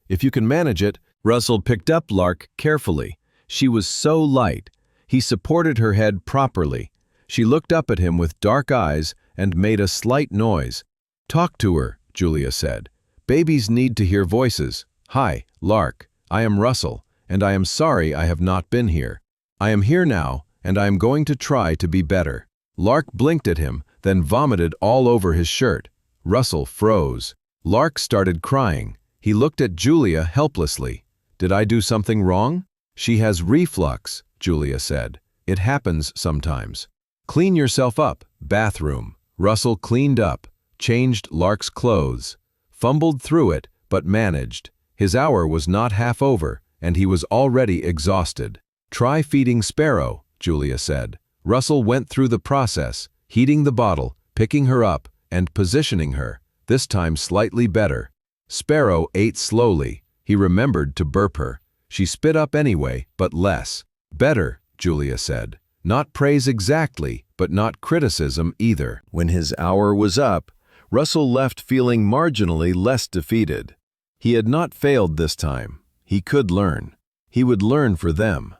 [SPEAKER 1] If you can manage it. Russell picked up Lark carefully. She was so light. He supported her head properly. She looked up at him with dark eyes and made a slight noise. Talk to her, Julia said. Babies need to hear voices. Hi, Lark. I am Russell, and I am sorry I have not been here. I am here now, and I am going to try to be better. Lark blinked at him, then vomited all over his shirt. Russell froze. Lark started crying. He looked at Julia helplessly. Did I do something wrong? She has reflux, Julia said. It happens sometimes. Clean yourself up, bathroom. Russell cleaned up, changed Lark's clothes, fumbled through it, but managed. His hour was not half over, and he was already exhausted. Try feeding Sparrow, Julia said. Russell went through the process, heating the bottle, picking her up, and positioning her, this time slightly better. Sparrow ate slowly. He remembered to burp her. She spit up anyway, but less. Better, Julia said. Not praise exactly, but not criticism either. When his hour was up, Russell left feeling marginally less defeated. He had not failed this time. He could learn. He would learn for them.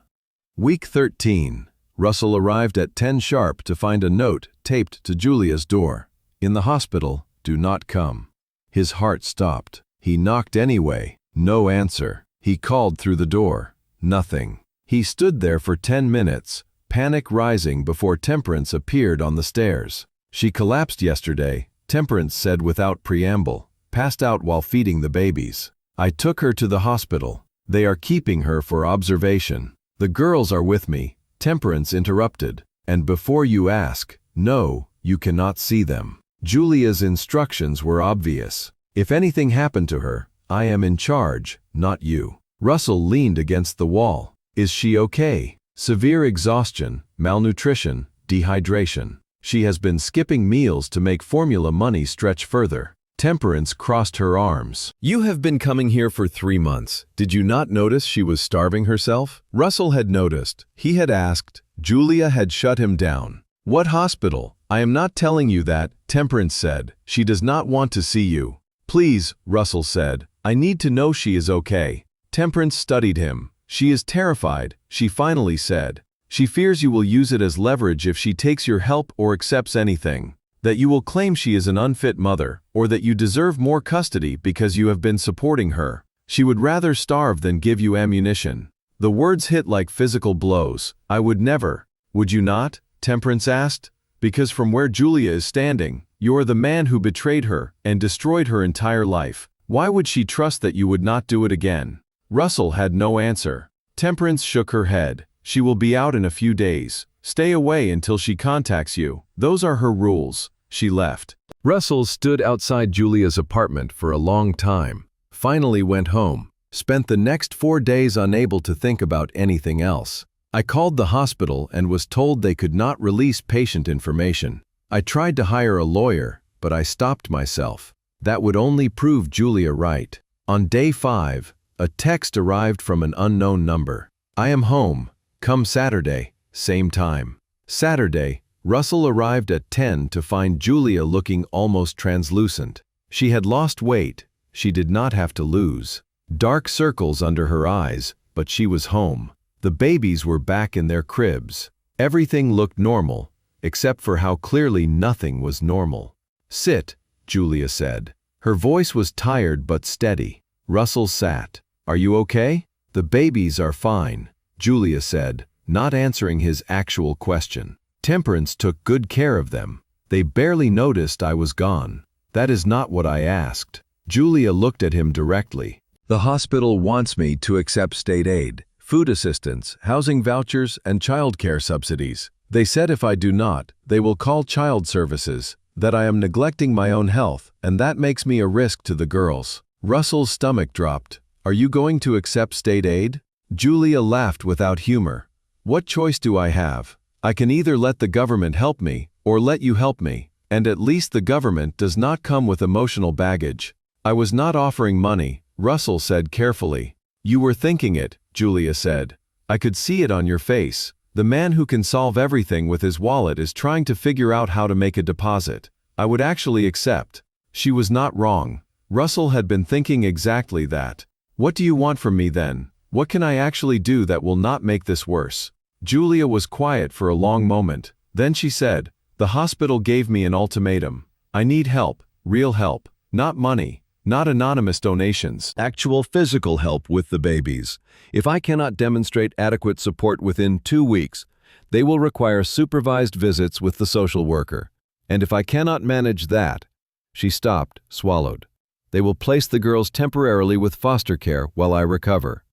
[SPEAKER 1] Week 13. Russell arrived at 10 sharp to find a note taped to Julia's door. In the hospital, do not come. His heart stopped. He knocked anyway. No answer. He called through the door. Nothing. He stood there for 10 minutes, panic rising before Temperance appeared on the stairs. She collapsed yesterday, Temperance said without preamble, passed out while feeding the babies. I took her to the hospital. They are keeping her for observation. The girls are with me, Temperance interrupted. And before you ask, no, you cannot see them. Julia's instructions were obvious. If anything happened to her, I am in charge, not you. Russell leaned against the wall. Is she okay? Severe exhaustion, malnutrition, dehydration. She has been skipping meals to make formula money stretch further. Temperance crossed her arms. You have been coming here for 3 months. Did you not notice she was starving herself? Russell had noticed. He had asked. Julia had shut him down. What hospital? I am not telling you that, Temperance said. She does not want to see you. Please, Russell said. I need to know she is okay. Temperance studied him. She is terrified, she finally said. She fears you will use it as leverage if she takes your help or accepts anything. That you will claim she is an unfit mother, or that you deserve more custody because you have been supporting her. She would rather starve than give you ammunition. The words hit like physical blows. I would never. Would you not? Temperance asked. Because from where Julia is standing, you are the man who betrayed her and destroyed her entire life. Why would she trust that you would not do it again? Russell had no answer. Temperance shook her head. She will be out in a few days. Stay away until she contacts you. Those are her rules. She left. Russell stood outside Julia's apartment for a long time. Finally went home. Spent the next 4 days unable to think about anything else. I called the hospital and was told they could not release patient information. I tried to hire a lawyer, but I stopped myself. That would only prove Julia right. On day 5, a text arrived from an unknown number. I am home. Come Saturday, same time. Saturday, Russell arrived at 10 to find Julia looking almost translucent. She had lost weight. She did not have to lose. Dark circles under her eyes, but she was home. The babies were back in their cribs. Everything looked normal, except for how clearly nothing was normal. Sit, Julia said. Her voice was tired but steady. Russell sat. Are you okay? The babies are fine, Julia said, not answering his actual question. Temperance took good care of them. They barely noticed I was gone. That is not what I asked. Julia looked at him directly. The hospital wants me to accept state aid, food assistance, housing vouchers, and childcare subsidies. They said if I do not, they will call child services, that I am neglecting my own health, and that makes me a risk to the girls. Russell's stomach dropped. Are you going to accept state aid? Julia laughed without humor. What choice do I have? I can either let the government help me, or let you help me, and at least the government does not come with emotional baggage. I was not offering money, Russell said carefully. You were thinking it, Julia said. I could see it on your face. The man who can solve everything with his wallet is trying to figure out how to make a deposit. I would actually accept. She was not wrong. Russell had been thinking exactly that. What do you want from me then? What can I actually do that will not make this worse? Julia was quiet for a long moment. Then she said, "The hospital gave me an ultimatum. I need help, real help, not money, not anonymous donations, actual physical help with the babies. If I cannot demonstrate adequate support within 2 weeks, they will require supervised visits with the social worker. And if I cannot manage that," she stopped, swallowed, "they will place the girls temporarily with foster care while I recover."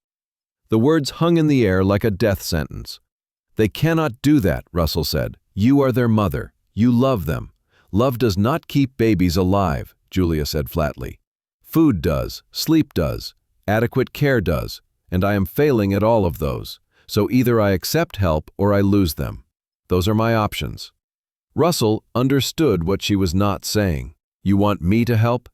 [SPEAKER 1] The words hung in the air like a death sentence. "They cannot do that," Russell said. "You are their mother. You love them. Love does not keep babies alive," Julia said flatly. "Food does, sleep does, adequate care does, and I am failing at all of those. So either I accept help or I lose them. Those are my options." Russell understood what she was not saying. "You want me to help?"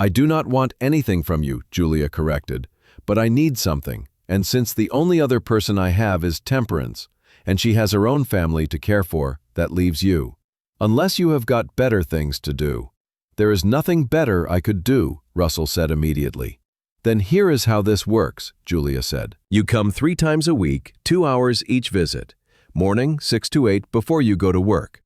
[SPEAKER 1] "I do not want anything from you," Julia corrected, "but I need something, and since the only other person I have is Temperance, and she has her own family to care for, that leaves you. Unless you have got better things to do." "There is nothing better I could do," Russell said immediately. "Then here is how this works," Julia said. "You come 3 times a week, 2 hours each visit. Morning, 6 to 8 before you go to work.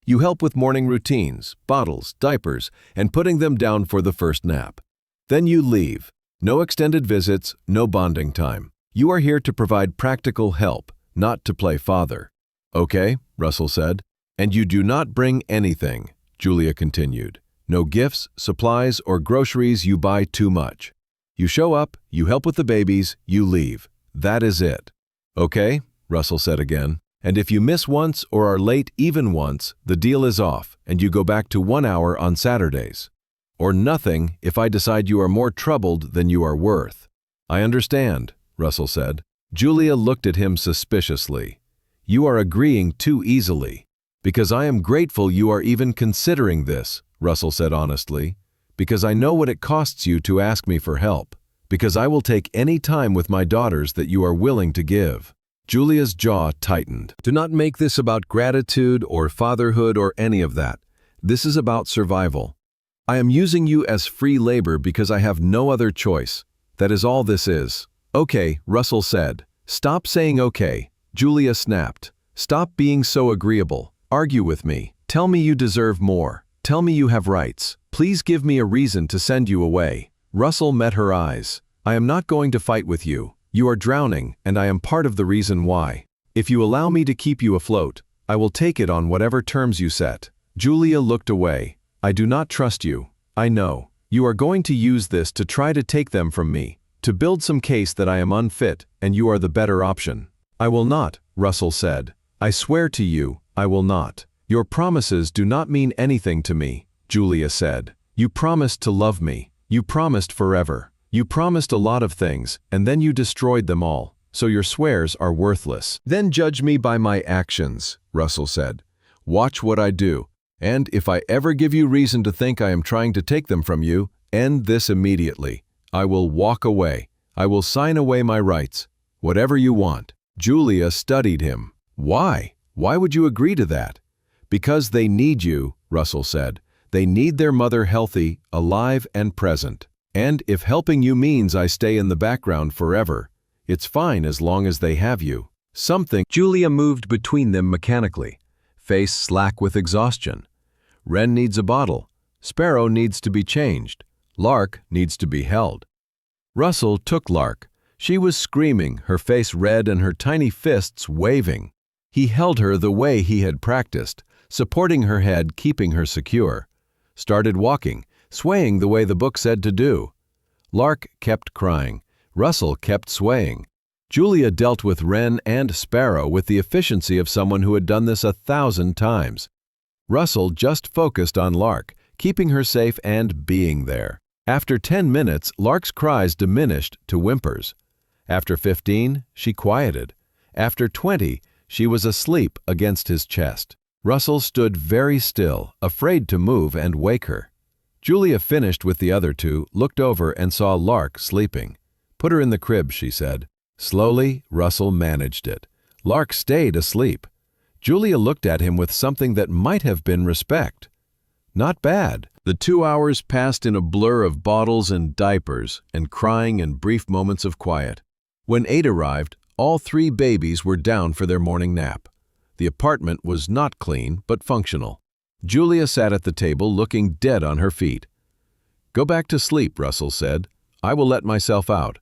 [SPEAKER 1] You help with morning routines, bottles, diapers, and putting them down for the first nap. Then you leave. No extended visits, no bonding time. You are here to provide practical help, not to play father." "Okay," Russell said. "And you do not bring anything," Julia continued. "No gifts, supplies, or groceries. You buy too much. You show up, you help with the babies, you leave. That is it." "Okay," Russell said again. "And if you miss once or are late even once, the deal is off, and you go back to 1 hour on Saturdays. Or nothing if I decide you are more troubled than you are worth." "I understand," Russell said. Julia looked at him suspiciously. "You are agreeing too easily." "Because I am grateful you are even considering this," Russell said honestly. "Because I know what it costs you to ask me for help. Because I will take any time with my daughters that you are willing to give." Julia's jaw tightened. "Do not make this about gratitude or fatherhood or any of that. This is about survival. I am using you as free labor because I have no other choice. That is all this is." "Okay," Russell said. "Stop saying okay," Julia snapped. "Stop being so agreeable. Argue with me. Tell me you deserve more. Tell me you have rights. Please give me a reason to send you away." Russell met her eyes. "I am not going to fight with you. You are drowning, and I am part of the reason why. If you allow me to keep you afloat, I will take it on whatever terms you set." Julia looked away. "I do not trust you. I know. You are going to use this to try to take them from me, to build some case that I am unfit and you are the better option." "I will not," Russell said. "I swear to you, I will not." "Your promises do not mean anything to me," Julia said. "You promised to love me. You promised forever. You promised a lot of things, and then you destroyed them all, so your swears are worthless." "Then judge me by my actions," Russell said. "Watch what I do, and if I ever give you reason to think I am trying to take them from you, end this immediately. I will walk away. I will sign away my rights. Whatever you want." Julia studied him. "Why? Why would you agree to that?" "Because they need you," Russell said. "They need their mother healthy, alive, and present. And if helping you means I stay in the background forever, it's fine as long as they have you." Something. Julia moved between them mechanically, face slack with exhaustion. Wren needs a bottle. Sparrow needs to be changed. Lark needs to be held. Russell took Lark. She was screaming, her face red and her tiny fists waving. He held her the way he had practiced, supporting her head, keeping her secure. Started walking, swaying the way the book said to do. Lark kept crying. Russell kept swaying. Julia dealt with Wren and Sparrow with the efficiency of someone who had done this 1,000 times. Russell just focused on Lark, keeping her safe and being there. After 10 minutes, Lark's cries diminished to whimpers. After 15, she quieted. After 20, she was asleep against his chest. Russell stood very still, afraid to move and wake her. Julia finished with the other 2, looked over and saw Lark sleeping. "Put her in the crib," she said. Slowly, Russell managed it. Lark stayed asleep. Julia looked at him with something that might have been respect. "Not bad. The 2 hours passed in a blur of bottles and diapers and crying and brief moments of quiet. When 8 arrived, all 3 babies were down for their morning nap. The apartment was not clean, but functional. Julia sat at the table looking dead on her feet. "Go back to sleep," Russell said. "I will let myself out."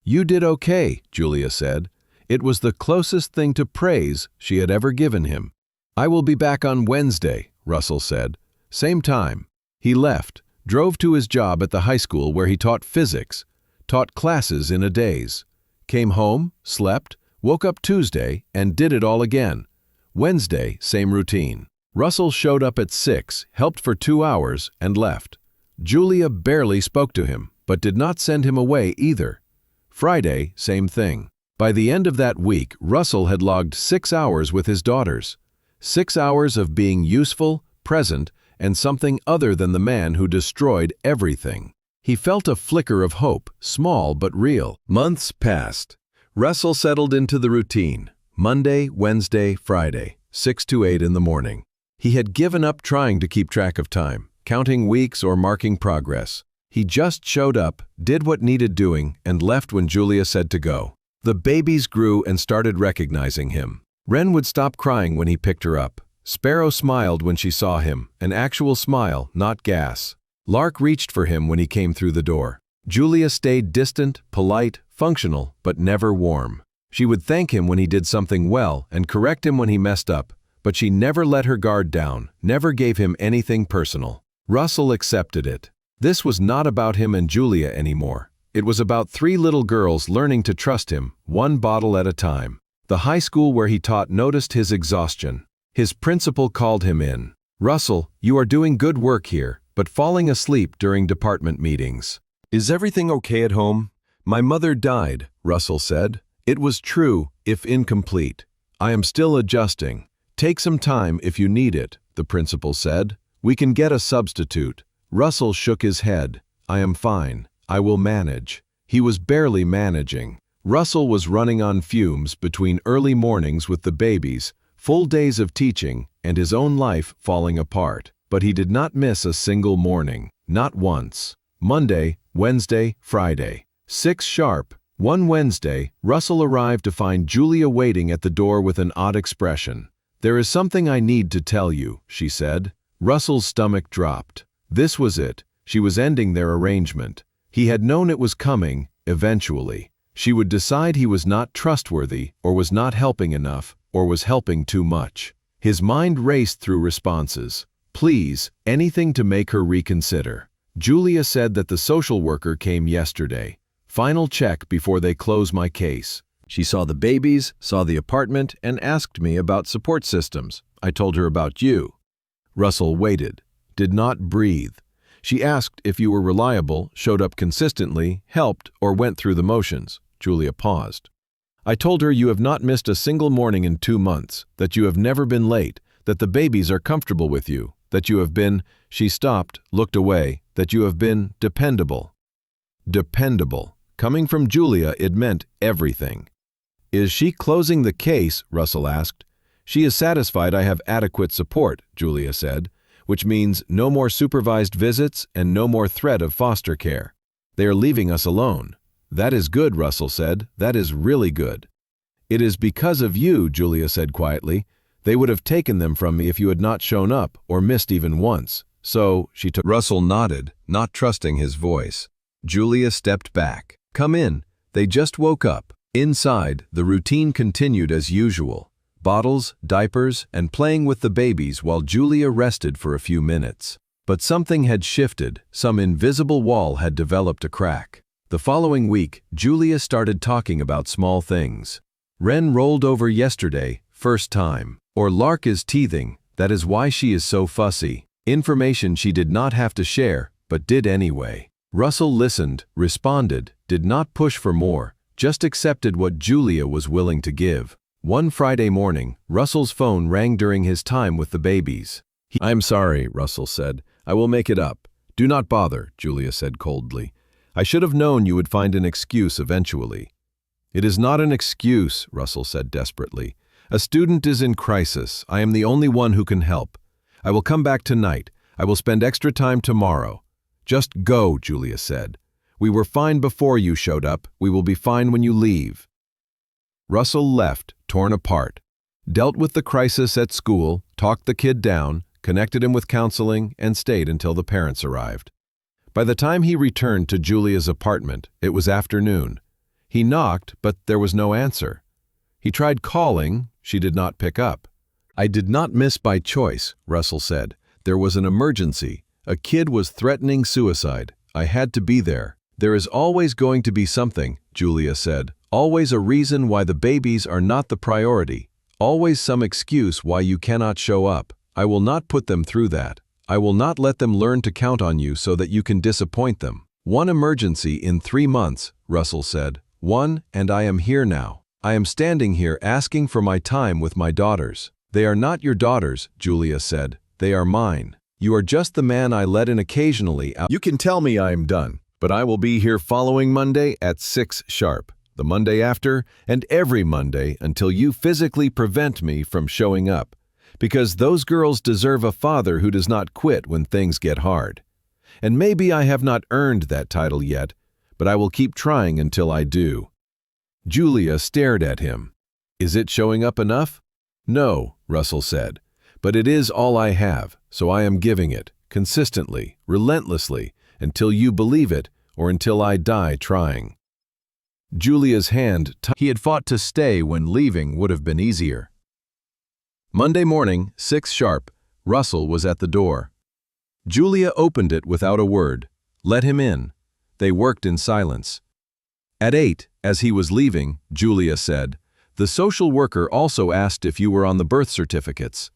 [SPEAKER 1] "You did okay," Julia said. It was the closest thing to praise she had ever given him. "I will be back on Wednesday," Russell said. "Same time." He left, drove to his job at the high school where he taught physics, taught classes in a daze. Came home, slept, woke up Tuesday, and did it all again. Wednesday, same routine. Russell showed up at 6, helped for 2 hours, and left. Julia barely spoke to him, but did not send him away either. Friday, same thing. By the end of that week, Russell had logged 6 hours with his daughters. 6 hours of being useful, present, and something other than the man who destroyed everything. He felt a flicker of hope, small but real. Months passed. Russell settled into the routine. Monday, Wednesday, Friday, 6 to 8 in the morning. He had given up trying to keep track of time, counting weeks or marking progress. He just showed up, did what needed doing, and left when Julia said to go. The babies grew and started recognizing him. Wren would stop crying when he picked her up. Sparrow smiled when she saw him, an actual smile, not gas. Lark reached for him when he came through the door. Julia stayed distant, polite, functional, but never warm. She would thank him when he did something well and correct him when he messed up, but she never let her guard down, never gave him anything personal. Russell accepted it. This was not about him and Julia anymore. It was about 3 little girls learning to trust him, one bottle at a time. The high school where he taught noticed his exhaustion. His principal called him in. "Russell, you are doing good work here, but falling asleep during department meetings. Is everything okay at home?" "My mother died," Russell said. "It was true, if incomplete. I am still adjusting. Take some time if you need it," the principal said. "We can get a substitute." Russell shook his head. "I am fine. I will manage." He was barely managing. Russell was running on fumes between early mornings with the babies, full days of teaching, and his own life falling apart. But he did not miss a single morning, not once. Monday, Wednesday, Friday. 6 sharp. One Wednesday, Russell arrived to find Julia waiting at the door with an odd expression. "There is something I need to tell you," she said. Russell's stomach dropped. This was it. She was ending their arrangement. He had known it was coming, eventually. She would decide he was not trustworthy, or was not helping enough, or was helping too much. His mind raced through responses. Please, anything to make her reconsider. Julia said that the social worker came yesterday. Final check before they close my case. She saw the babies, saw the apartment, and asked me about support systems. I told her about you. Russell waited, did not breathe. She asked if you were reliable, showed up consistently, helped, or went through the motions. Julia paused. I told her you have not missed a single morning in 2 months, that you have never been late, that the babies are comfortable with you, that you have been, she stopped, looked away, that you have been dependable. Dependable. Coming from Julia, it meant everything. Is she closing the case? Russell asked. She is satisfied I have adequate support, Julia said, which means no more supervised visits and no more threat of foster care. They are leaving us alone. That is good, Russell said. That is really good. It is because of you, Julia said quietly. They would have taken them from me if you had not shown up or missed even once. So, she took. Russell nodded, not trusting his voice. Julia stepped back. Come in. They just woke up. Inside, the routine continued as usual. Bottles, diapers, and playing with the babies while Julia rested for a few minutes. But something had shifted. Some invisible wall had developed a crack. The following week, Julia started talking about small things. Wren rolled over yesterday, first time. Or Lark is teething, that is why she is so fussy. Information she did not have to share, but did anyway. Russell listened, responded, did not push for more, just accepted what Julia was willing to give. One Friday morning, Russell's phone rang during his time with the babies. I'm sorry, Russell said. I will make it up. Do not bother, Julia said coldly. I should have known you would find an excuse eventually. It is not an excuse, Russell said desperately. A student is in crisis. I am the only one who can help. I will come back tonight. I will spend extra time tomorrow. Just go, Julia said. We were fine before you showed up. We will be fine when you leave. Russell left, torn apart. Dealt with the crisis at school, talked the kid down, connected him with counseling, and stayed until the parents arrived. By the time he returned to Julia's apartment, it was afternoon. He knocked, but there was no answer. He tried calling. She did not pick up. I did not miss by choice, Russell said. There was an emergency. A kid was threatening suicide. I had to be there. There is always going to be something, Julia said. Always a reason why the babies are not the priority. Always some excuse why you cannot show up. I will not put them through that. I will not let them learn to count on you so that you can disappoint them. One emergency in 3 months, Russell said. One, and I am here now. I am standing here asking for my time with my daughters. They are not your daughters, Julia said. They are mine. You are just the man I let in occasionally. You can tell me I am done, but I will be here following Monday at 6 sharp. The Monday after, and every Monday until you physically prevent me from showing up. Because those girls deserve a father who does not quit when things get hard. And maybe I have not earned that title yet, but I will keep trying until I do. Julia stared at him. Is it showing up enough? No, Russell said. But it is all I have, so I am giving it, consistently, relentlessly, until you believe it, or until I die trying. Julia's hand. He had fought to stay when leaving would have been easier. Monday morning, 6 sharp, Russell was at the door. Julia opened it without a word, let him in. They worked in silence. At 8, as he was leaving, Julia said, the social worker also asked if you were on the birth certificates.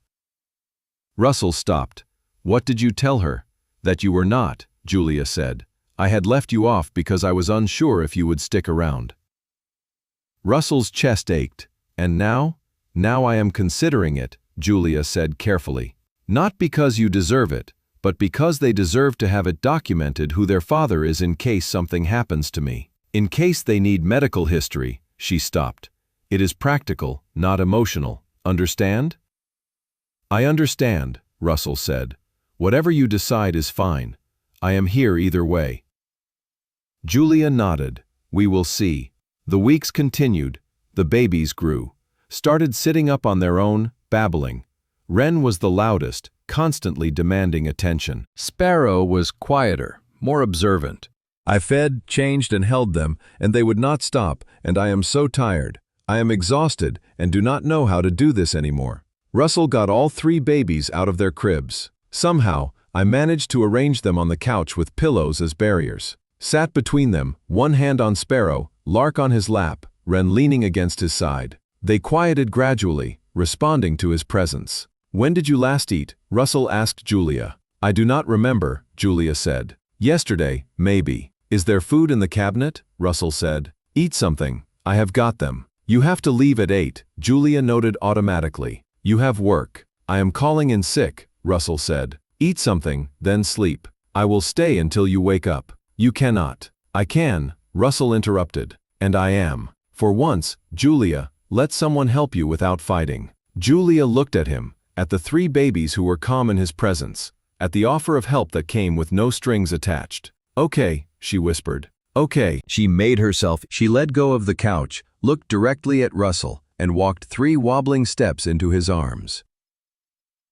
[SPEAKER 1] Russell stopped. What did you tell her? That you were not, Julia said. I had left you off because I was unsure if you would stick around. Russell's chest ached. And now? Now I am considering it, Julia said carefully. Not because you deserve it, but because they deserve to have it documented who their father is in case something happens to me. In case they need medical history, she stopped. It is practical, not emotional. Understand? I understand, Russell said. Whatever you decide is fine. I am here either way. Julia nodded. We will see. The weeks continued. The babies grew. Started sitting up on their own, babbling. Wren was the loudest, constantly demanding attention. Sparrow was quieter, more observant. I fed, changed, and held them, and they would not stop, and I am so tired. I am exhausted and do not know how to do this anymore. Russell got all 3 babies out of their cribs. Somehow, I managed to arrange them on the couch with pillows as barriers. Sat between them, one hand on Sparrow, Lark on his lap, Wren leaning against his side. They quieted gradually, responding to his presence. When did you last eat? Russell asked Julia. I do not remember, Julia said. Yesterday, maybe. Is there food in the cabinet? Russell said. Eat something. I have got them. You have to leave at 8, Julia noted automatically. You have work. I am calling in sick, Russell said. Eat something, then sleep. I will stay until you wake up. You cannot. I can, Russell interrupted. And I am. For once, Julia, let someone help you without fighting. Julia looked at him, at the 3 babies who were calm in his presence, at the offer of help that came with no strings attached. Okay, she whispered. Okay. She made herself. She let go of the couch, looked directly at Russell, and walked 3 wobbling steps into his arms.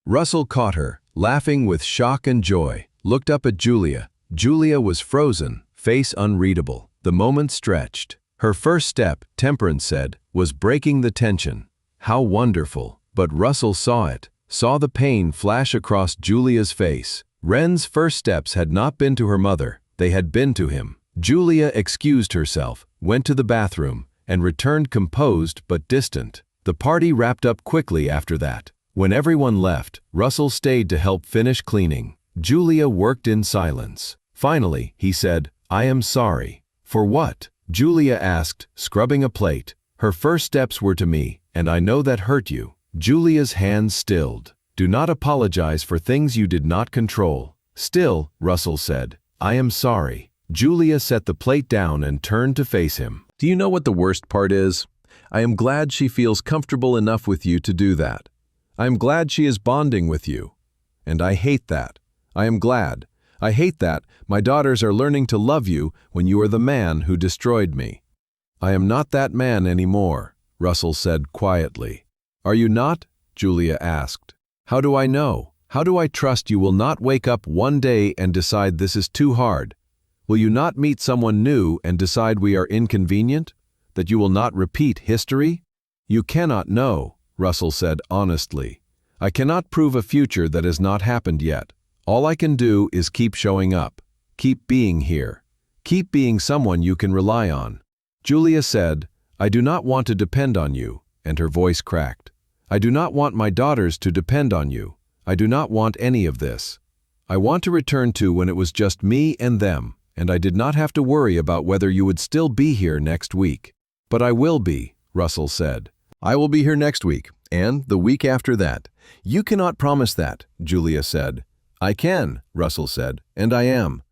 [SPEAKER 1] Russell caught her, laughing with shock and joy, looked up at Julia. Julia was frozen, face unreadable. The moment stretched. Her first step, Temperance said, was breaking the tension. How wonderful. But Russell saw it, saw the pain flash across Julia's face. Wren's first steps had not been to her mother, they had been to him. Julia excused herself, went to the bathroom, and returned composed but distant. The party wrapped up quickly after that. When everyone left, Russell stayed to help finish cleaning. Julia worked in silence. Finally, he said, I am sorry. For what? Julia asked, scrubbing a plate. Her first steps were to me, and I know that hurt you. Julia's hands stilled. Do not apologize for things you did not control. Still, Russell said, I am sorry. Julia set the plate down and turned to face him. Do you know what the worst part is? I am glad she feels comfortable enough with you to do that. I am glad she is bonding with you. And I hate that. I am glad. I hate that. My daughters are learning to love you when you are the man who destroyed me." "I am not that man anymore," Russell said quietly. "Are you not?" Julia asked. "How do I know? How do I trust you will not wake up one day and decide this is too hard? Will you not meet someone new and decide we are inconvenient? That you will not repeat history?" "You cannot know," Russell said honestly. "I cannot prove a future that has not happened yet. All I can do is keep showing up, keep being here, keep being someone you can rely on." Julia said, "I do not want to depend on you," and her voice cracked. "I do not want my daughters to depend on you. I do not want any of this. I want to return to when it was just me and them, and I did not have to worry about whether you would still be here next week." "But I will be," Russell said. "I will be here next week, and the week after that." "You cannot promise that," Julia said. "I can," Russell said, "and I am.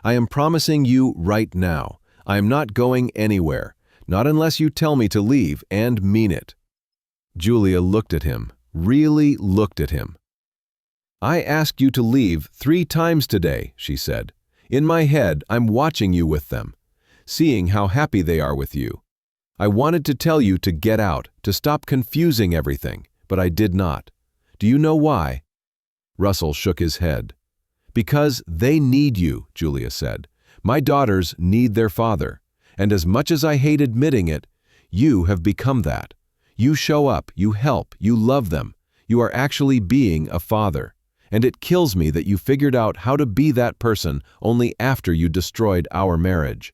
[SPEAKER 1] I am promising you right now. I am not going anywhere, not unless you tell me to leave and mean it." Julia looked at him, really looked at him. "I asked you to leave 3 times today," she said. "In my head, I'm watching you with them, seeing how happy they are with you. I wanted to tell you to get out, to stop confusing everything, but I did not. Do you know why?" Russell shook his head. "Because they need you," Julia said. "My daughters need their father, and as much as I hate admitting it, you have become that. You show up, you help, you love them. You are actually being a father. And it kills me that you figured out how to be that person only after you destroyed our marriage."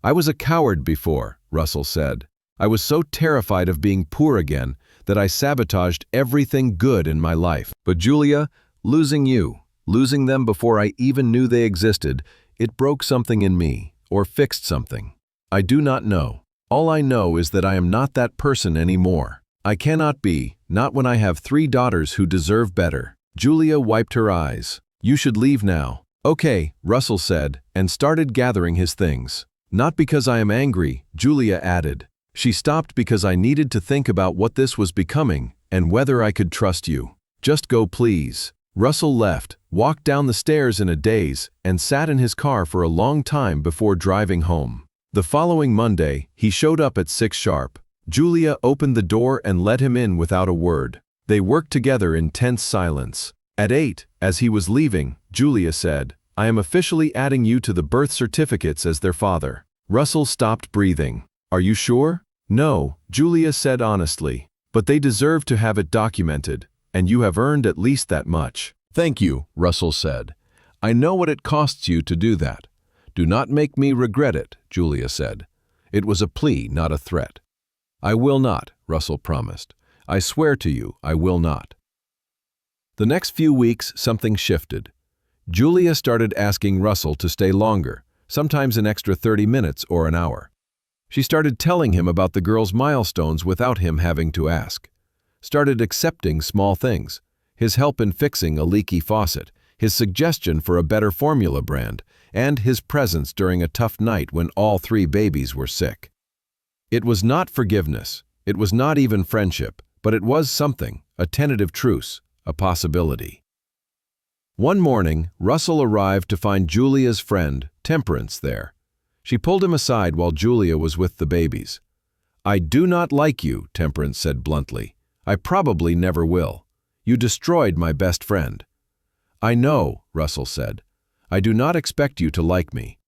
[SPEAKER 1] "I was a coward before," Russell said. "I was so terrified of being poor again that I sabotaged everything good in my life. But Julia, losing you, losing them before I even knew they existed, it broke something in me, or fixed something. I do not know. All I know is that I am not that person anymore. I cannot be, not when I have 3 daughters who deserve better." Julia wiped her eyes. "You should leave now." "Okay," Russell said, and started gathering his things. "Not because I am angry," Julia added. "She stopped because I needed to think about what this was becoming and whether I could trust you. Just go, please." Russell left, walked down the stairs in a daze, and sat in his car for a long time before driving home. The following Monday, he showed up at 6 sharp. Julia opened the door and let him in without a word. They worked together in tense silence. At 8, as he was leaving, Julia said, "I am officially adding you to the birth certificates as their father." Russell stopped breathing. "Are you sure?" "No," Julia said honestly. "But they deserve to have it documented, and you have earned at least that much." "Thank you," Russell said. "I know what it costs you to do that." "Do not make me regret it," Julia said. It was a plea, not a threat. "I will not," Russell promised. "I swear to you, I will not." The next few weeks, something shifted. Julia started asking Russell to stay longer, sometimes an extra 30 minutes or an hour. She started telling him about the girl's milestones without him having to ask. Started accepting small things, his help in fixing a leaky faucet, his suggestion for a better formula brand, and his presence during a tough night when all 3 babies were sick. It was not forgiveness, it was not even friendship, but it was something, a tentative truce, a possibility. One morning, Russell arrived to find Julia's friend, Temperance, there. She pulled him aside while Julia was with the babies. "I do not like you," Temperance said bluntly. "I probably never will. You destroyed my best friend." "I know," Russell said. "I do not expect you to like me."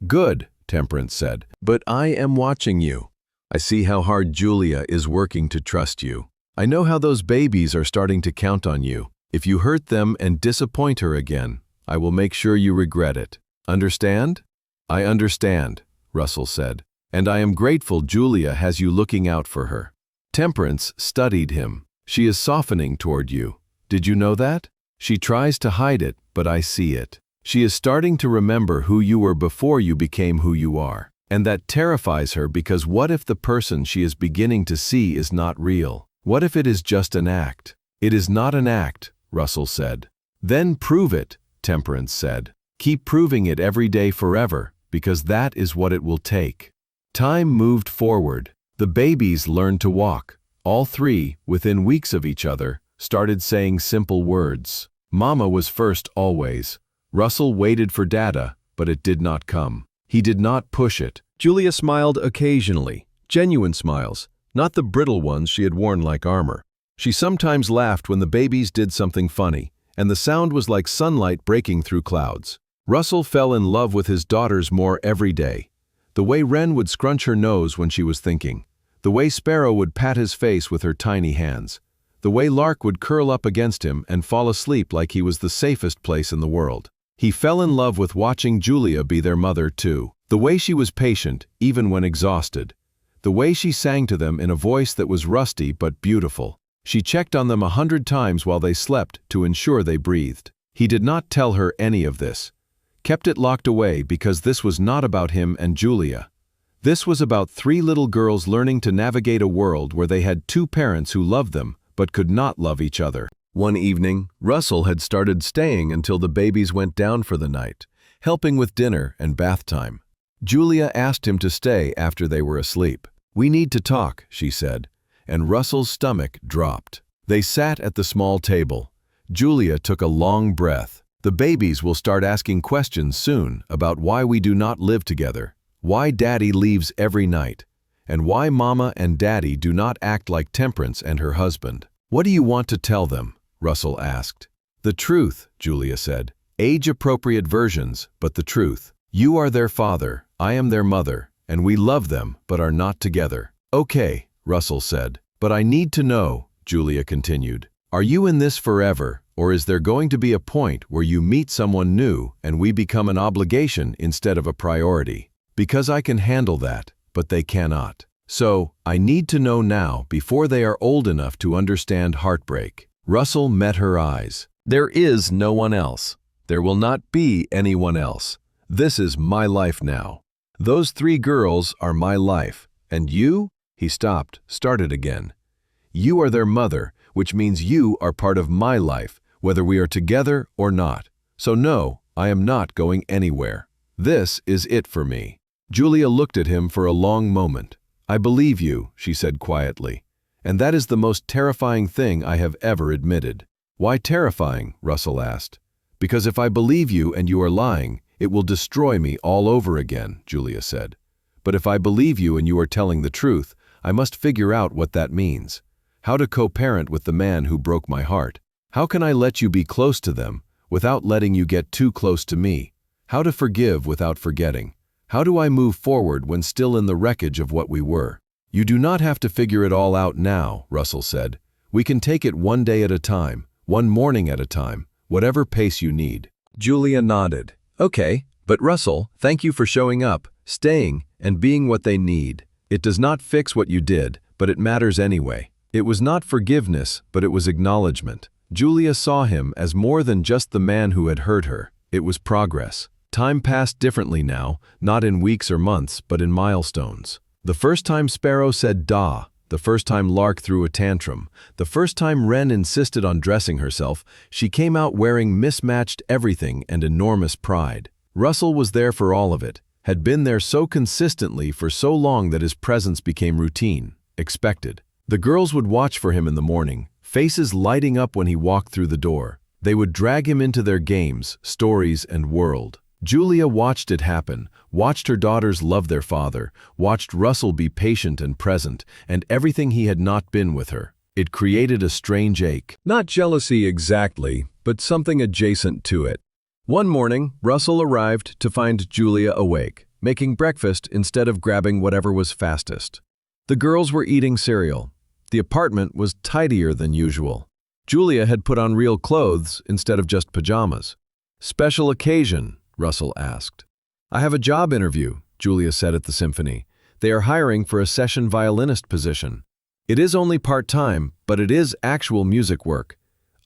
[SPEAKER 1] "Good," Temperance said, "but I am watching you. I see how hard Julia is working to trust you. I know how those babies are starting to count on you. If you hurt them and disappoint her again, I will make sure you regret it. Understand?" "I understand," Russell said, "and I am grateful Julia has you looking out for her." Temperance studied him. "She is softening toward you. Did you know that? She tries to hide it, but I see it. She is starting to remember who you were before you became who you are. And that terrifies her because what if the person she is beginning to see is not real? What if it is just an act?" "It is not an act," Russell said. "Then prove it," Temperance said. "Keep proving it every day forever, because that is what it will take." Time moved forward. The babies learned to walk. All 3, within weeks of each other, started saying simple words. Mama was first always. Russell waited for data, but it did not come. He did not push it. Julia smiled occasionally, genuine smiles, not the brittle ones she had worn like armor. She sometimes laughed when the babies did something funny, and the sound was like sunlight breaking through clouds. Russell fell in love with his daughters more every day. The way Wren would scrunch her nose when she was thinking. The way Sparrow would pat his face with her tiny hands. The way Lark would curl up against him and fall asleep like he was the safest place in the world. He fell in love with watching Julia be their mother, too. The way she was patient, even when exhausted. The way she sang to them in a voice that was rusty but beautiful. She checked on them 100 times while they slept to ensure they breathed. He did not tell her any of this. Kept it locked away because this was not about him and Julia. This was about 3 little girls learning to navigate a world where they had 2 parents who loved them but could not love each other. One evening, Russell had started staying until the babies went down for the night, helping with dinner and bath time. Julia asked him to stay after they were asleep. "We need to talk," she said, and Russell's stomach dropped. They sat at the small table. Julia took a long breath. "The babies will start asking questions soon about why we do not live together, why Daddy leaves every night, and why Mama and Daddy do not act like Temperance and her husband." "What do you want to tell them?" Russell asked. "The truth," Julia said. "Age-appropriate versions, but the truth. You are their father, I am their mother, and we love them but are not together." "Okay," Russell said. "But I need to know," Julia continued. "Are you in this forever, or is there going to be a point where you meet someone new and we become an obligation instead of a priority? Because I can handle that, but they cannot. So, I need to know now before they are old enough to understand heartbreak." Russell met her eyes. "There is no one else. There will not be anyone else. This is my life now. Those 3 girls are my life. And you?" He stopped, started again. "You are their mother, which means you are part of my life, whether we are together or not. So no, I am not going anywhere. This is it for me." Julia looked at him for a long moment. "I believe you," she said quietly. "And that is the most terrifying thing I have ever admitted." "Why terrifying?" Russell asked. "Because if I believe you and you are lying, it will destroy me all over again," Julia said. "But if I believe you and you are telling the truth, I must figure out what that means. How to co-parent with the man who broke my heart. How can I let you be close to them without letting you get too close to me? How to forgive without forgetting. How do I move forward when still in the wreckage of what we were?" "You do not have to figure it all out now," Russell said. "We can take it one day at a time, one morning at a time, whatever pace you need." Julia nodded. "Okay, but Russell, thank you for showing up, staying, and being what they need. It does not fix what you did, but it matters anyway." It was not forgiveness, but it was acknowledgement. Julia saw him as more than just the man who had hurt her. It was progress. Time passed differently now, not in weeks or months, but in milestones. The first time Sparrow said "da," the first time Lark threw a tantrum, the first time Wren insisted on dressing herself, she came out wearing mismatched everything and enormous pride. Russell was there for all of it, had been there so consistently for so long that his presence became routine, expected. The girls would watch for him in the morning, faces lighting up when he walked through the door. They would drag him into their games, stories, and world. Julia watched it happen, watched her daughters love their father, watched Russell be patient and present, and everything he had not been with her. It created a strange ache. Not jealousy exactly, but something adjacent to it. One morning, Russell arrived to find Julia awake, making breakfast instead of grabbing whatever was fastest. The girls were eating cereal. The apartment was tidier than usual. Julia had put on real clothes instead of just pajamas. "Special occasion?" Russell asked. "I have a job interview," Julia said at the symphony. "They are hiring for a session violinist position. It is only part-time, but it is actual music work.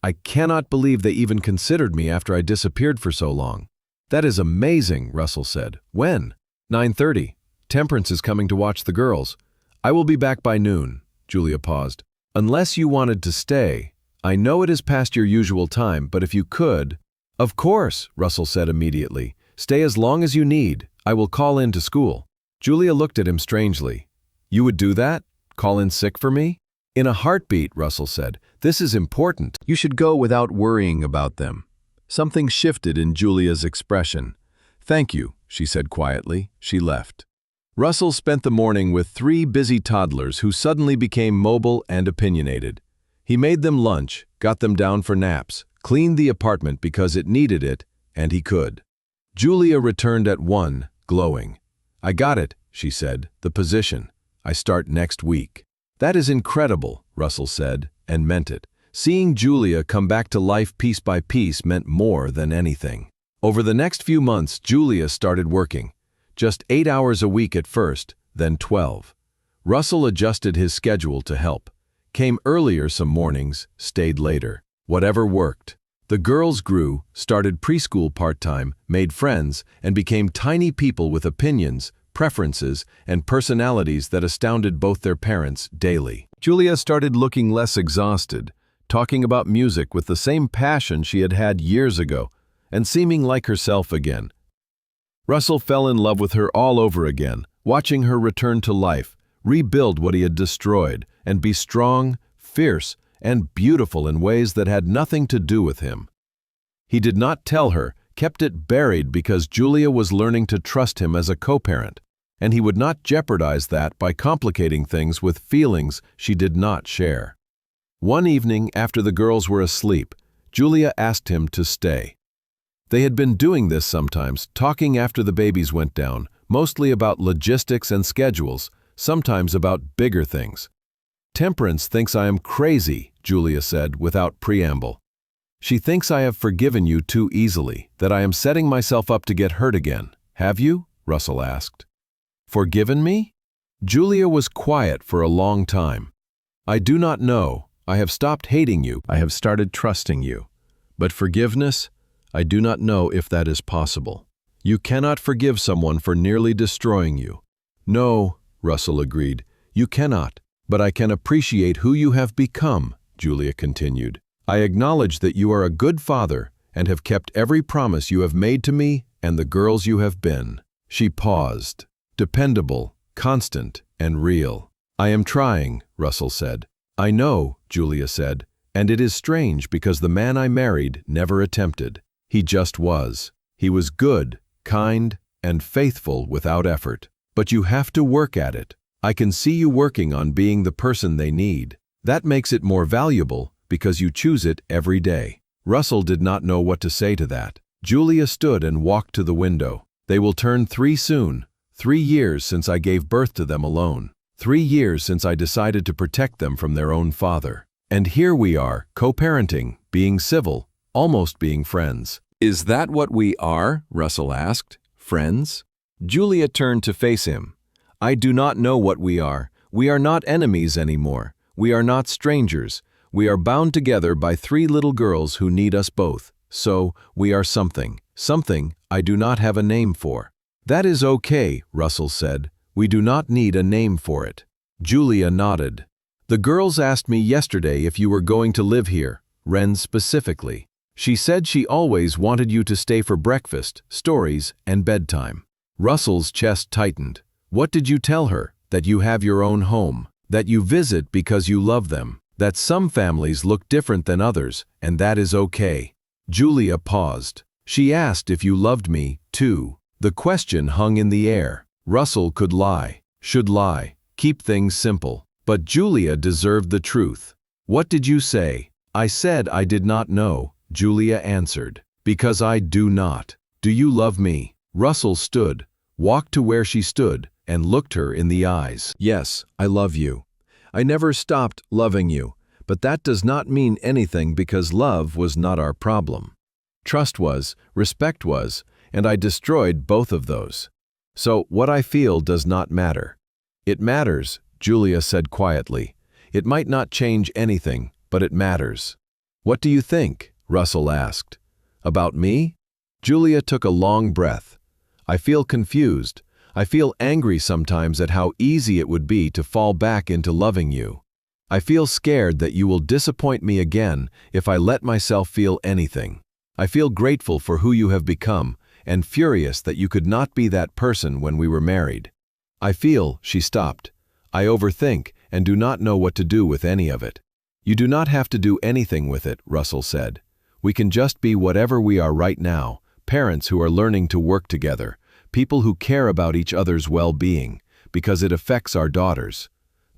[SPEAKER 1] I cannot believe they even considered me after I disappeared for so long." "That is amazing," Russell said. "When?" 9:30. "Temperance is coming to watch the girls. I will be back by noon." Julia paused. "Unless you wanted to stay. I know it is past your usual time, but if you could—" "Of course," Russell said immediately. "Stay as long as you need. I will call in to school." Julia looked at him strangely. "You would do that? Call in sick for me?" In a heartbeat, Russell said. This is important. You should go without worrying about them. Something shifted in Julia's expression. Thank you, she said quietly. She left. Russell spent the morning with 3 busy toddlers who suddenly became mobile and opinionated. He made them lunch, got them down for naps, cleaned the apartment because it needed it, and he could. Julia returned at 1, glowing. I got it, she said, the position. I start next week. That is incredible, Russell said, and meant it. Seeing Julia come back to life piece by piece meant more than anything. Over the next few months, Julia started working. Just 8 hours a week at first, then 12. Russell adjusted his schedule to help. Came earlier some mornings, stayed later. Whatever worked. The girls grew, started preschool part-time, made friends, and became tiny people with opinions, preferences, and personalities that astounded both their parents daily. Julia started looking less exhausted, talking about music with the same passion she had had years ago, and seeming like herself again. Russell fell in love with her all over again, watching her return to life, rebuild what he had destroyed, and be strong, fierce, and beautiful in ways that had nothing to do with him. He did not tell her, kept it buried because Julia was learning to trust him as a co-parent, and he would not jeopardize that by complicating things with feelings she did not share. One evening, after the girls were asleep, Julia asked him to stay. They had been doing this sometimes, talking after the babies went down, mostly about logistics and schedules, sometimes about bigger things. Temperance thinks I am crazy, Julia said without preamble. She thinks I have forgiven you too easily, that I am setting myself up to get hurt again. Have you? Russell asked. Forgiven me? Julia was quiet for a long time. I do not know. I have stopped hating you. I have started trusting you. But forgiveness? I do not know if that is possible. You cannot forgive someone for nearly destroying you. No, Russell agreed. You cannot. But I can appreciate who you have become, Julia continued. I acknowledge that you are a good father and have kept every promise you have made to me and the girls you have been. She paused. Dependable, constant, and real. I am trying, Russell said. I know, Julia said, and it is strange because the man I married never attempted. He just was. He was good, kind, and faithful without effort. But you have to work at it. I can see you working on being the person they need. That makes it more valuable because you choose it every day. Russell did not know what to say to that. Julia stood and walked to the window. They will turn 3 soon. 3 years since I gave birth to them alone. 3 years since I decided to protect them from their own father. And here we are, co-parenting, being civil, almost being friends. Is that what we are? Russell asked. Friends? Julia turned to face him. I do not know what we are. We are not enemies anymore. We are not strangers. We are bound together by 3 little girls who need us both. So, we are something. Something I do not have a name for. That is okay, Russell said. We do not need a name for it. Julia nodded. The girls asked me yesterday if you were going to live here, Ren specifically. She said she always wanted you to stay for breakfast, stories, and bedtime. Russell's chest tightened. What did you tell her? That you have your own home, that you visit because you love them, that some families look different than others, and that is okay. Julia paused. She asked if you loved me, too. The question hung in the air. Russell could lie, should lie, keep things simple. But Julia deserved the truth. What did you say? I said I did not know, Julia answered. Because I do not. Do you love me? Russell stood, walked to where she stood, and looked her in the eyes. Yes, I love you. I never stopped loving you, but that does not mean anything because love was not our problem. Trust was, respect was, and I destroyed both of those. So what I feel does not matter. It matters, Julia said quietly. It might not change anything, but it matters. What do you think? Russell asked. About me? Julia took a long breath. I feel confused. I feel angry sometimes at how easy it would be to fall back into loving you. I feel scared that you will disappoint me again if I let myself feel anything. I feel grateful for who you have become and furious that you could not be that person when we were married. I feel, she stopped. I overthink and do not know what to do with any of it. You do not have to do anything with it, Russell said. We can just be whatever we are right now, parents who are learning to work together, people who care about each other's well-being, because it affects our daughters.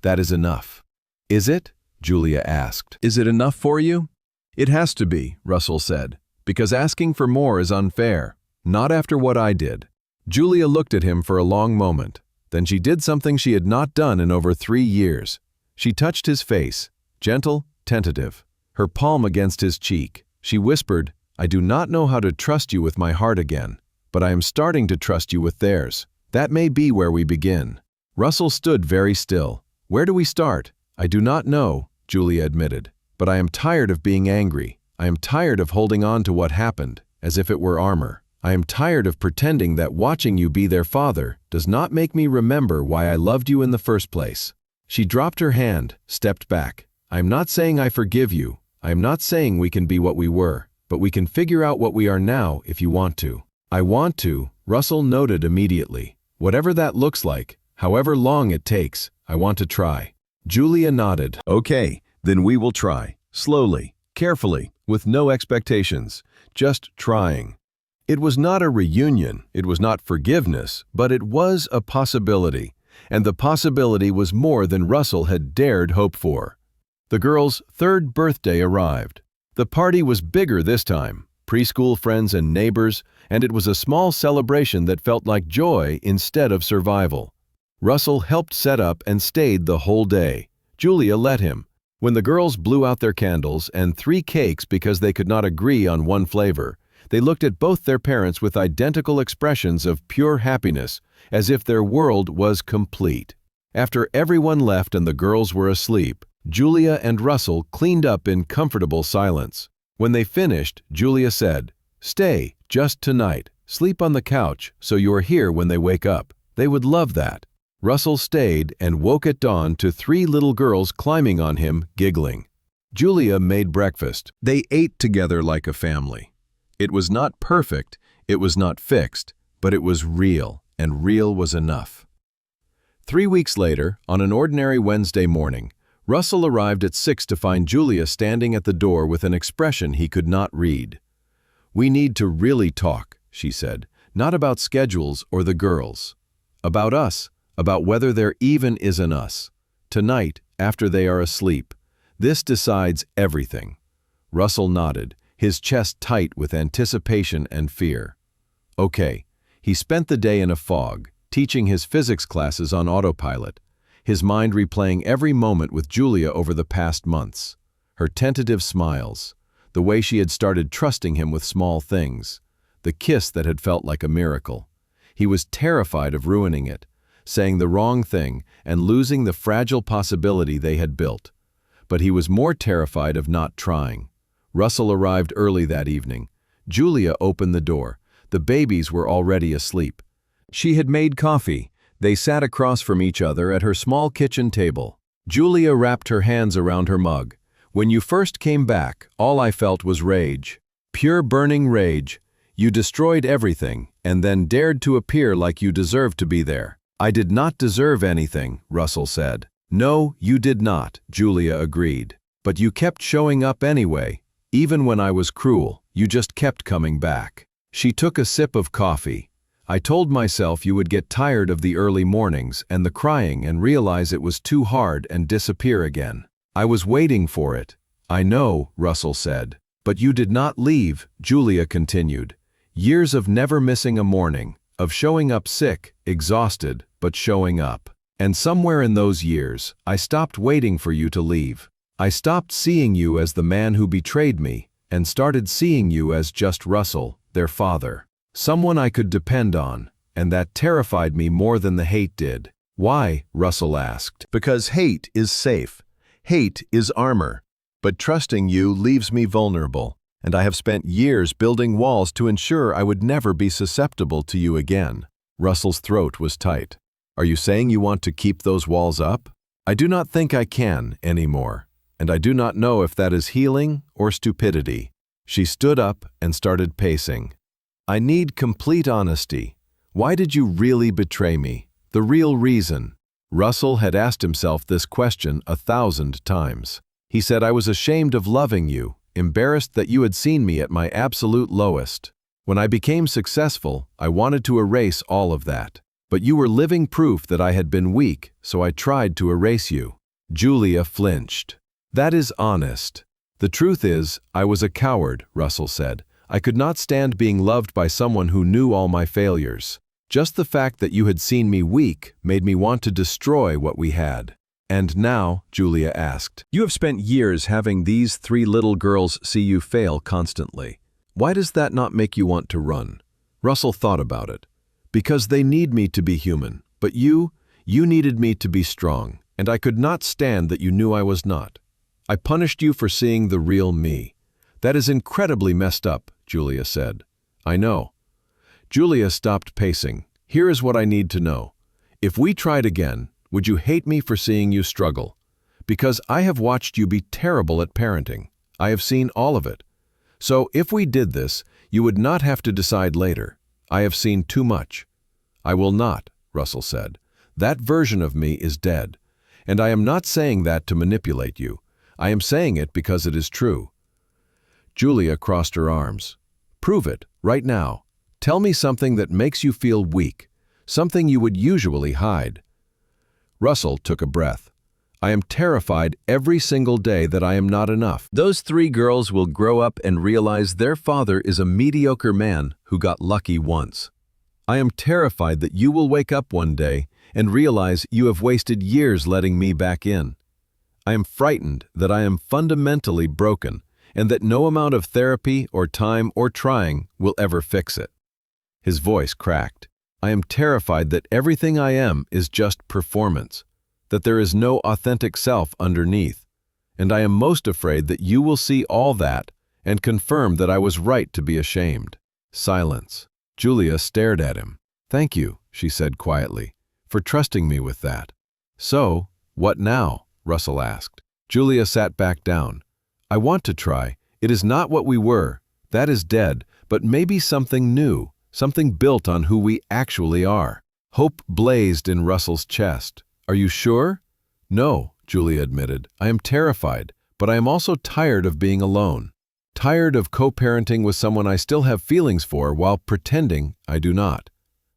[SPEAKER 1] That is enough. Is it? Julia asked. Is it enough for you? It has to be, Russell said, because asking for more is unfair. Not after what I did. Julia looked at him for a long moment. Then she did something she had not done in over 3 years. She touched his face, gentle, tentative, her palm against his cheek. She whispered, I do not know how to trust you with my heart again, but I am starting to trust you with theirs. That may be where we begin. Russell stood very still. Where do we start? I do not know, Julia admitted, but I am tired of being angry. I am tired of holding on to what happened, as if it were armor. I am tired of pretending that watching you be their father does not make me remember why I loved you in the first place. She dropped her hand, stepped back. I am not saying I forgive you. I am not saying we can be what we were, but we can figure out what we are now if you want to. I want to, Russell noted immediately. Whatever that looks like, however long it takes, I want to try. Julia nodded. Okay, then we will try. Slowly, carefully, with no expectations, just trying. It was not a reunion, it was not forgiveness, but it was a possibility, and the possibility was more than Russell had dared hope for. The girl's 3rd birthday arrived. The party was bigger this time, preschool friends and neighbors, and it was a small celebration that felt like joy instead of survival. Russell helped set up and stayed the whole day. Julia let him. When the girls blew out their candles and 3 cakes because they could not agree on one flavor, they looked at both their parents with identical expressions of pure happiness, as if their world was complete. After everyone left and the girls were asleep, Julia and Russell cleaned up in comfortable silence. When they finished, Julia said, Stay, just tonight. Sleep on the couch so you are here when they wake up. They would love that. Russell stayed and woke at dawn to 3 little girls climbing on him, giggling. Julia made breakfast. They ate together like a family. It was not perfect, it was not fixed, but it was real, and real was enough. 3 weeks later, on an ordinary Wednesday morning, Russell arrived at 6 to find Julia standing at the door with an expression he could not read. We need to really talk, she said, not about schedules or the girls. About us, about whether there even is an us. Tonight, after they are asleep. This decides everything. Russell nodded, his chest tight with anticipation and fear. Okay, he spent the day in a fog, teaching his physics classes on autopilot, his mind replaying every moment with Julia over the past months. Her tentative smiles, the way she had started trusting him with small things, the kiss that had felt like a miracle. He was terrified of ruining it, saying the wrong thing and losing the fragile possibility they had built. But he was more terrified of not trying. Russell arrived early that evening. Julia opened the door. The babies were already asleep. She had made coffee. They sat across from each other at her small kitchen table. Julia wrapped her hands around her mug. When you first came back, all I felt was rage. Pure burning rage. You destroyed everything, and then dared to appear like you deserved to be there. I did not deserve anything, Russell said. No, you did not, Julia agreed. But you kept showing up anyway. Even when I was cruel, you just kept coming back. She took a sip of coffee. I told myself you would get tired of the early mornings and the crying and realize it was too hard and disappear again. I was waiting for it. I know, Russell said. But you did not leave, Julia continued. Years of never missing a morning, of showing up sick, exhausted, but showing up. And somewhere in those years, I stopped waiting for you to leave. I stopped seeing you as the man who betrayed me, and started seeing you as just Russell, their father. Someone I could depend on, and that terrified me more than the hate did. Why? Russell asked. Because hate is safe. Hate is armor. But trusting you leaves me vulnerable, and I have spent years building walls to ensure I would never be susceptible to you again. Russell's throat was tight. Are you saying you want to keep those walls up? I do not think I can anymore. And I do not know if that is healing or stupidity. She stood up and started pacing. I need complete honesty. Why did you really betray me? The real reason. Russell had asked himself this question 1,000 times. He said, "I was ashamed of loving you, embarrassed that you had seen me at my absolute lowest. When I became successful, I wanted to erase all of that. But you were living proof that I had been weak, so I tried to erase you." Julia flinched. "That is honest." "The truth is, I was a coward," Russell said. "I could not stand being loved by someone who knew all my failures. Just the fact that you had seen me weak made me want to destroy what we had." "And now," Julia asked, "you have spent years having these 3 little girls see you fail constantly. Why does that not make you want to run?" Russell thought about it. "Because they need me to be human, but you needed me to be strong, and I could not stand that you knew I was not. I punished you for seeing the real me." "That is incredibly messed up," Julia said. "I know." Julia stopped pacing. "Here is what I need to know. If we tried again, would you hate me for seeing you struggle? Because I have watched you be terrible at parenting. I have seen all of it. So if we did this, you would not have to decide later. I have seen too much." "I will not," Russell said. "That version of me is dead. And I am not saying that to manipulate you. I am saying it because it is true." Julia crossed her arms. "Prove it, right now. Tell me something that makes you feel weak, something you would usually hide." Russell took a breath. "I am terrified every single day that I am not enough. Those 3 girls will grow up and realize their father is a mediocre man who got lucky once. I am terrified that you will wake up one day and realize you have wasted years letting me back in. I am frightened that I am fundamentally broken and that no amount of therapy or time or trying will ever fix it." His voice cracked. "I am terrified that everything I am is just performance, that there is no authentic self underneath, and I am most afraid that you will see all that and confirm that I was right to be ashamed." Silence. Julia stared at him. "Thank you," she said quietly, "for trusting me with that." "So, what now?" Russell asked. Julia sat back down. "I want to try. It is not what we were. That is dead, but maybe something new, something built on who we actually are." Hope blazed in Russell's chest. "Are you sure?" "No," Julia admitted. "I am terrified, but I am also tired of being alone. Tired of co-parenting with someone I still have feelings for while pretending I do not."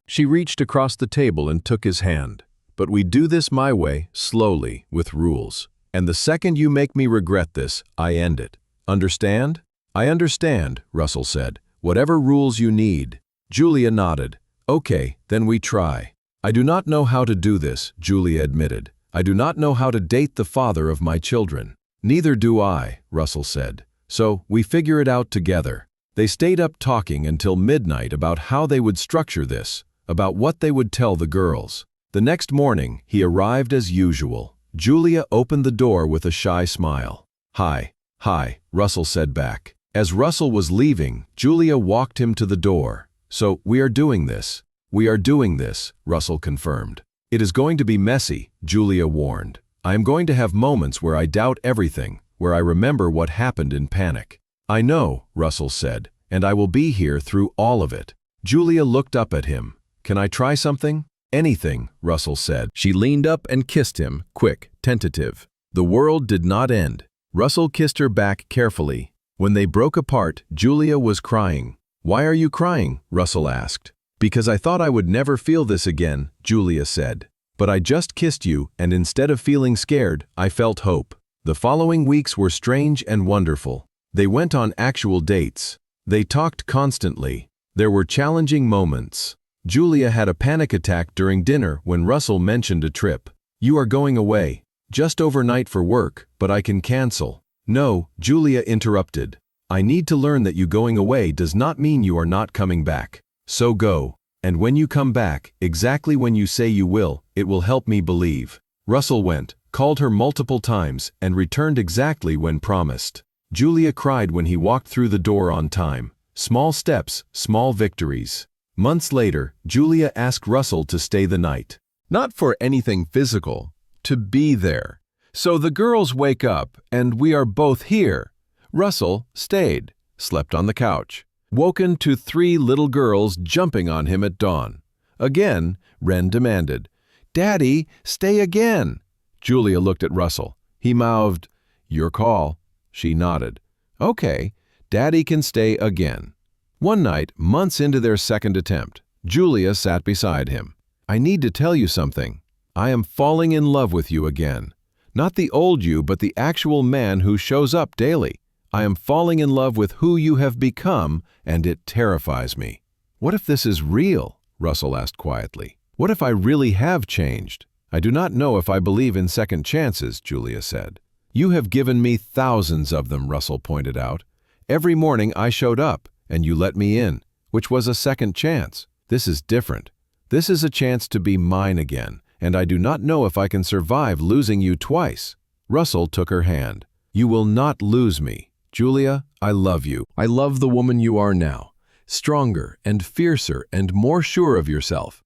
[SPEAKER 1] She reached across the table and took his hand. "But we do this my way, slowly, with rules. And the second you make me regret this, I end it. Understand?" "I understand," Russell said. "Whatever rules you need." Julia nodded. "Okay, then we try." "I do not know how to do this," Julia admitted. "I do not know how to date the father of my children." "Neither do I," Russell said. "So we figure it out together." They stayed up talking until midnight about how they would structure this, about what they would tell the girls. The next morning, he arrived as usual. Julia opened the door with a shy smile. "Hi," Russell said back. As Russell was leaving, Julia walked him to the door. "So, we are doing this." "We are doing this," Russell confirmed. "It is going to be messy," Julia warned. "I am going to have moments where I doubt everything, where I remember what happened in panic." "I know," Russell said, "and I will be here through all of it." Julia looked up at him. "Can I try something?" "Anything," Russell said. She leaned up and kissed him, quick, tentative. The world did not end. Russell kissed her back carefully. When they broke apart, Julia was crying. "Why are you crying?" Russell asked. "Because I thought I would never feel this again," Julia said. "But I just kissed you, and instead of feeling scared, I felt hope." The following weeks were strange and wonderful. They went on actual dates. They talked constantly. There were challenging moments. Julia had a panic attack during dinner when Russell mentioned a trip. "You are going away. Just overnight for work, but I can cancel." "No," Julia interrupted. "I need to learn that you going away does not mean you are not coming back. So go. And when you come back, exactly when you say you will, it will help me believe." Russell went, called her multiple times, and returned exactly when promised. Julia cried when he walked through the door on time. Small steps, small victories. Months later, Julia asked Russell to stay the night. Not for anything physical, to be there. "So the girls wake up, and we are both here." Russell stayed, slept on the couch. Woken to 3 little girls jumping on him at dawn. Again, Ren demanded, "Daddy, stay again." Julia looked at Russell. He mouthed, "Your call." She nodded. "Okay, Daddy can stay again." One night, months into their second attempt, Julia sat beside him. "I need to tell you something. I am falling in love with you again. Not the old you, but the actual man who shows up daily. I am falling in love with who you have become, and it terrifies me." "What if this is real?" Russell asked quietly. "What if I really have changed?" "I do not know if I believe in second chances," Julia said. "You have given me thousands of them," Russell pointed out. "Every morning I showed up, and you let me in, which was a second chance. This is different. This is a chance to be mine again, and I do not know if I can survive losing you twice." Russell took her hand. "You will not lose me. Julia, I love you. I love the woman you are now, stronger and fiercer and more sure of yourself.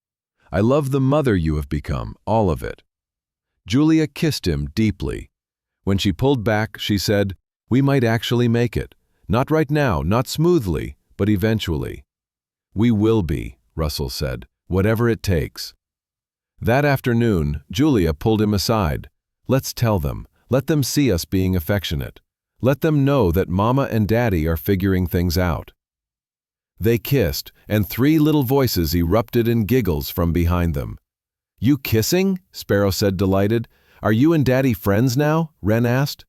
[SPEAKER 1] I love the mother you have become, all of it." Julia kissed him deeply. When she pulled back, she said, "We might actually make it. Not right now, not smoothly, but eventually." "We will be," Russell said, "whatever it takes." That afternoon, Julia pulled him aside. "Let's tell them. Let them see us being affectionate. Let them know that Mama and Daddy are figuring things out." They kissed, and 3 little voices erupted in giggles from behind them. "You kissing?" Sparrow said, delighted. "Are you and Daddy friends now?" Wren asked.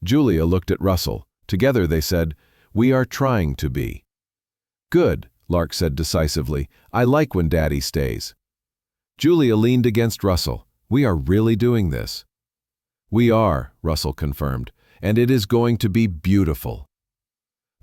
[SPEAKER 1] Julia looked at Russell. Together they said, "We are trying to be." "Good," Lark said decisively. "I like when Daddy stays." Julia leaned against Russell. "We are really doing this." "We are," Russell confirmed, "and it is going to be beautiful."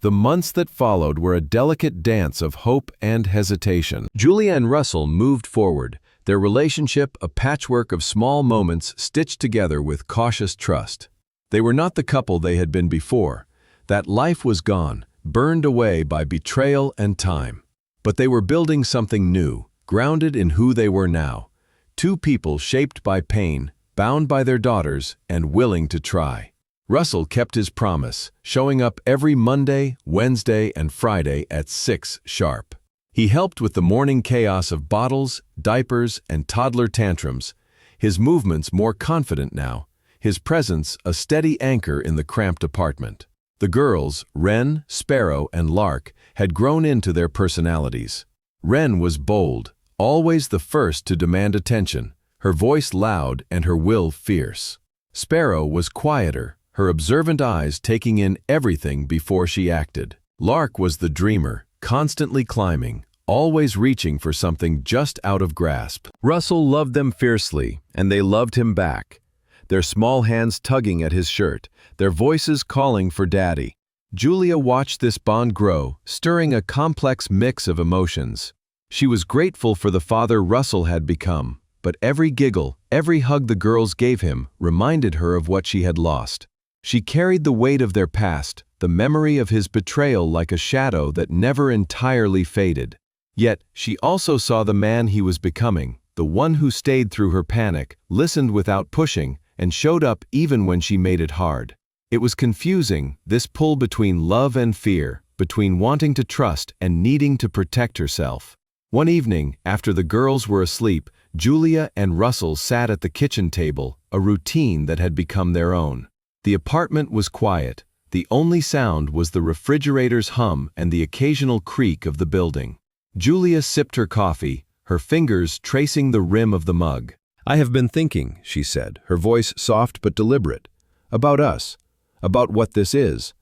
[SPEAKER 1] The months that followed were a delicate dance of hope and hesitation. Julia and Russell moved forward, their relationship a patchwork of small moments stitched together with cautious trust. They were not the couple they had been before. That life was gone, burned away by betrayal and time. But they were building something new, grounded in who they were now. 2 people shaped by pain, bound by their daughters, and willing to try. Russell kept his promise, showing up every Monday, Wednesday, and Friday at 6 sharp. He helped with the morning chaos of bottles, diapers, and toddler tantrums, his movements more confident now, his presence a steady anchor in the cramped apartment. The girls, Wren, Sparrow, and Lark, had grown into their personalities. Wren was bold, always the first to demand attention, her voice loud and her will fierce. Sparrow was quieter, her observant eyes taking in everything before she acted. Lark was the dreamer, constantly climbing, always reaching for something just out of grasp. Russell loved them fiercely, and they loved him back. Their small hands tugging at his shirt, their voices calling for Daddy. Julia watched this bond grow, stirring a complex mix of emotions. She was grateful for the father Russell had become, but every giggle, every hug the girls gave him reminded her of what she had lost. She carried the weight of their past, the memory of his betrayal like a shadow that never entirely faded. Yet, she also saw the man he was becoming, the one who stayed through her panic, listened without pushing, and showed up even when she made it hard. It was confusing, this pull between love and fear, between wanting to trust and needing to protect herself. One evening, after the girls were asleep, Julia and Russell sat at the kitchen table, a routine that had become their own. The apartment was quiet. The only sound was the refrigerator's hum and the occasional creak of the building. Julia sipped her coffee, her fingers tracing the rim of the mug. "I have been thinking," she said, her voice soft but deliberate, "about us, about what this is."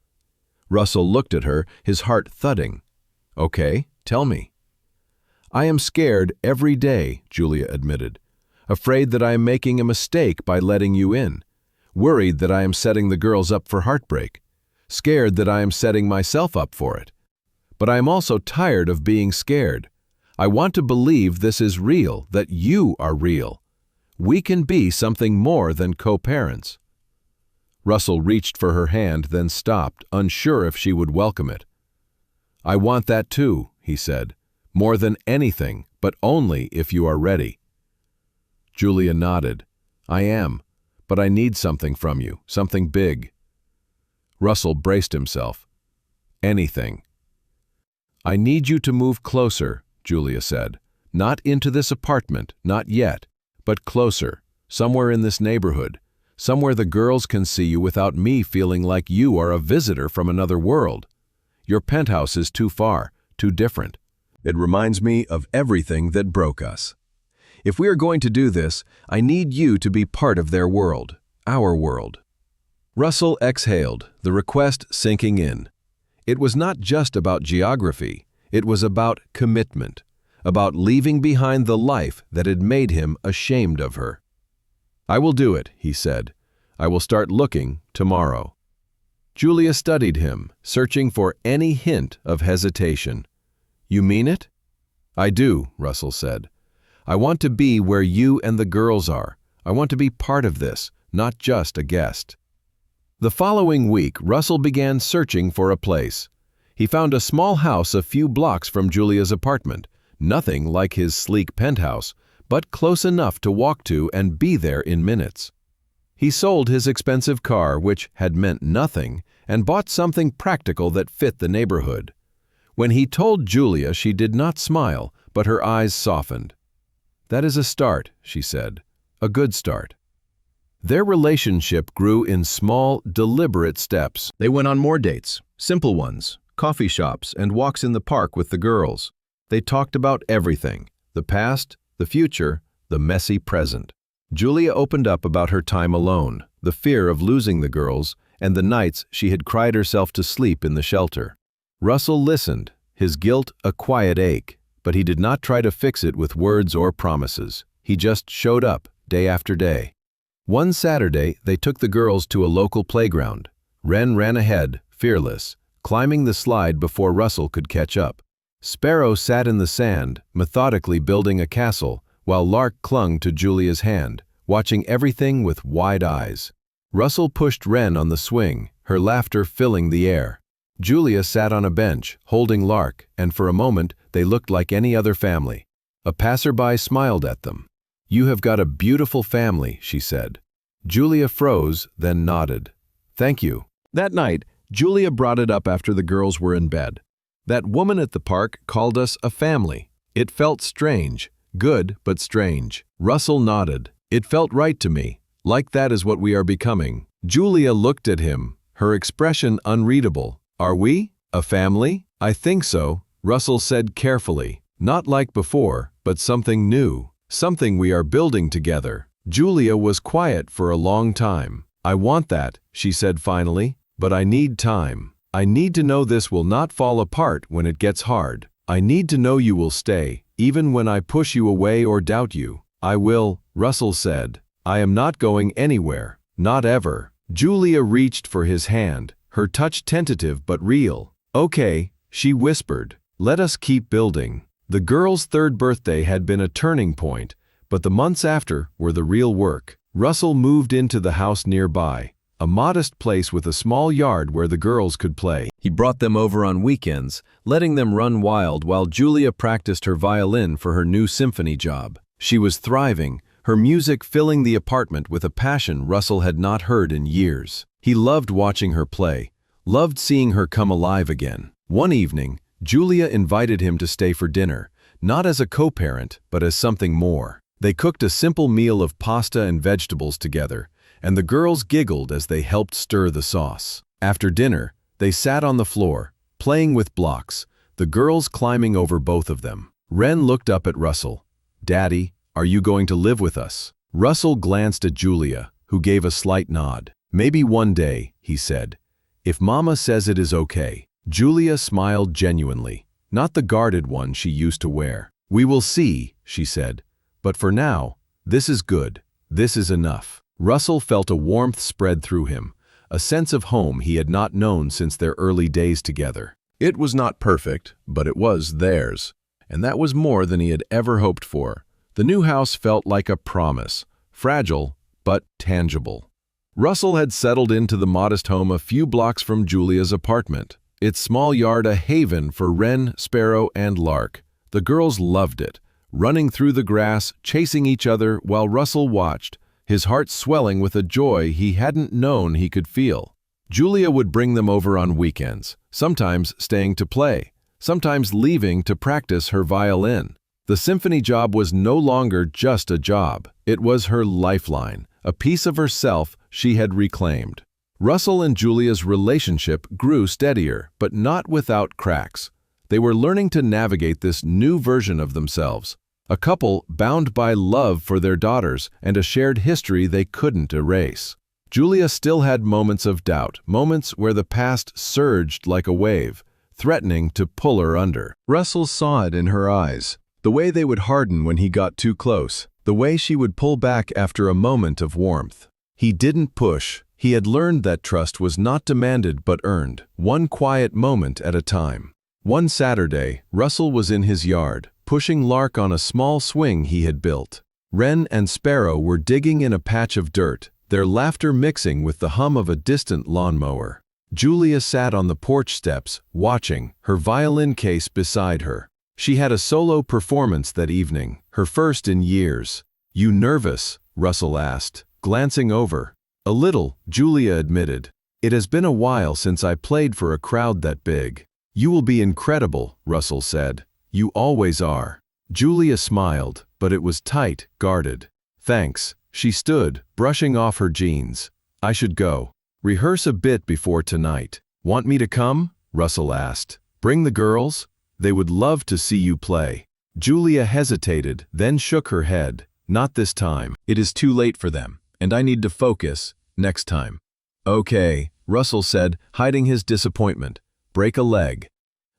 [SPEAKER 1] Russell looked at her, his heart thudding. "Okay, tell me." "I am scared every day," Julia admitted. "Afraid that I am making a mistake by letting you in. Worried that I am setting the girls up for heartbreak. Scared that I am setting myself up for it. But I am also tired of being scared. I want to believe this is real, that you are real. We can be something more than co-parents." Russell reached for her hand, then stopped, unsure if she would welcome it. "I want that too," he said. "More than anything, but only if you are ready." Julia nodded. "I am, but I need something from you, something big." Russell braced himself. "Anything." "I need you to move closer," Julia said. "Not into this apartment, not yet, but closer, somewhere in this neighborhood, somewhere the girls can see you without me feeling like you are a visitor from another world. Your penthouse is too far, too different. It reminds me of everything that broke us. If we are going to do this, I need you to be part of their world, our world." Russell exhaled, the request sinking in. It was not just about geography, it was about commitment, about leaving behind the life that had made him ashamed of her. "I will do it," he said. "I will start looking tomorrow." Julia studied him, searching for any hint of hesitation. "You mean it?" "I do," Russell said. "I want to be where you and the girls are. I want to be part of this, not just a guest." The following week, Russell began searching for a place. He found a small house a few blocks from Julia's apartment, nothing like his sleek penthouse, but close enough to walk to and be there in minutes. He sold his expensive car, which had meant nothing, and bought something practical that fit the neighborhood. When he told Julia, she did not smile, but her eyes softened. "That is a start," she said. "A good start." Their relationship grew in small, deliberate steps. They went on more dates, simple ones, coffee shops, and walks in the park with the girls. They talked about everything, the past, the future, the messy present. Julia opened up about her time alone, the fear of losing the girls, and the nights she had cried herself to sleep in the shelter. Russell listened, his guilt a quiet ache, but he did not try to fix it with words or promises. He just showed up, day after day. One Saturday, they took the girls to a local playground. Wren ran ahead, fearless, climbing the slide before Russell could catch up. Sparrow sat in the sand, methodically building a castle, while Lark clung to Julia's hand, watching everything with wide eyes. Russell pushed Wren on the swing, her laughter filling the air. Julia sat on a bench, holding Lark, and for a moment they looked like any other family. A passerby smiled at them. "You have got a beautiful family," she said. Julia froze, then nodded. "Thank you." That night, Julia brought it up after the girls were in bed. "That woman at the park called us a family. It felt strange, good but strange." Russell nodded. "It felt right to me, like that is what we are becoming." Julia looked at him, her expression unreadable. "Are we a family?" "I think so," Russell said carefully. "Not like before, but something new, something we are building together." Julia was quiet for a long time. "I want that," she said finally, "but I need time. I need to know this will not fall apart when it gets hard. I need to know you will stay, even when I push you away or doubt you." "I will," Russell said. "I am not going anywhere, not ever." Julia reached for his hand, her touch tentative but real. "Okay," she whispered. "Let us keep building." The girl's third birthday had been a turning point, but the months after were the real work. Russell moved into the house nearby, a modest place with a small yard where the girls could play. He brought them over on weekends, letting them run wild while Julia practiced her violin for her new symphony job. She was thriving, her music filling the apartment with a passion Russell had not heard in years. He loved watching her play, loved seeing her come alive again. One evening, Julia invited him to stay for dinner, not as a co-parent, but as something more. They cooked a simple meal of pasta and vegetables together, and the girls giggled as they helped stir the sauce. After dinner, they sat on the floor, playing with blocks, the girls climbing over both of them. Wren looked up at Russell. "Daddy, are you going to live with us?" Russell glanced at Julia, who gave a slight nod. "Maybe one day," he said, "if Mama says it is okay." Julia smiled genuinely, not the guarded one she used to wear. "We will see," she said. "But for now, this is good. This is enough." Russell felt a warmth spread through him, a sense of home he had not known since their early days together. It was not perfect, but it was theirs, and that was more than he had ever hoped for. The new house felt like a promise, fragile but tangible. Russell had settled into the modest home a few blocks from Julia's apartment, its small yard a haven for Wren, Sparrow, and Lark. The girls loved it, running through the grass, chasing each other while Russell watched, his heart swelling with a joy he hadn't known he could feel. Julia would bring them over on weekends, sometimes staying to play, sometimes leaving to practice her violin. The symphony job was no longer just a job. It was her lifeline, a piece of herself she had reclaimed. Russell and Julia's relationship grew steadier, but not without cracks. They were learning to navigate this new version of themselves, a couple bound by love for their daughters and a shared history they couldn't erase. Julia still had moments of doubt, moments where the past surged like a wave, threatening to pull her under. Russell saw it in her eyes, the way they would harden when he got too close, the way she would pull back after a moment of warmth. He didn't push. He had learned that trust was not demanded but earned, one quiet moment at a time. One Saturday, Russell was in his yard, pushing Lark on a small swing he had built. Wren and Sparrow were digging in a patch of dirt, their laughter mixing with the hum of a distant lawnmower. Julia sat on the porch steps, watching, her violin case beside her. She had a solo performance that evening, her first in years. "You nervous?" Russell asked, glancing over. "A little," Julia admitted. "It has been a while since I played for a crowd that big." "You will be incredible," Russell said. "You always are." Julia smiled, but it was tight, guarded. "Thanks." She stood, brushing off her jeans. "I should go. Rehearse a bit before tonight." "Want me to come?" Russell asked. "Bring the girls? They would love to see you play." Julia hesitated, then shook her head. "Not this time. It is too late for them, and I need to focus. Next time." "Okay," Russell said, hiding his disappointment. "Break a leg."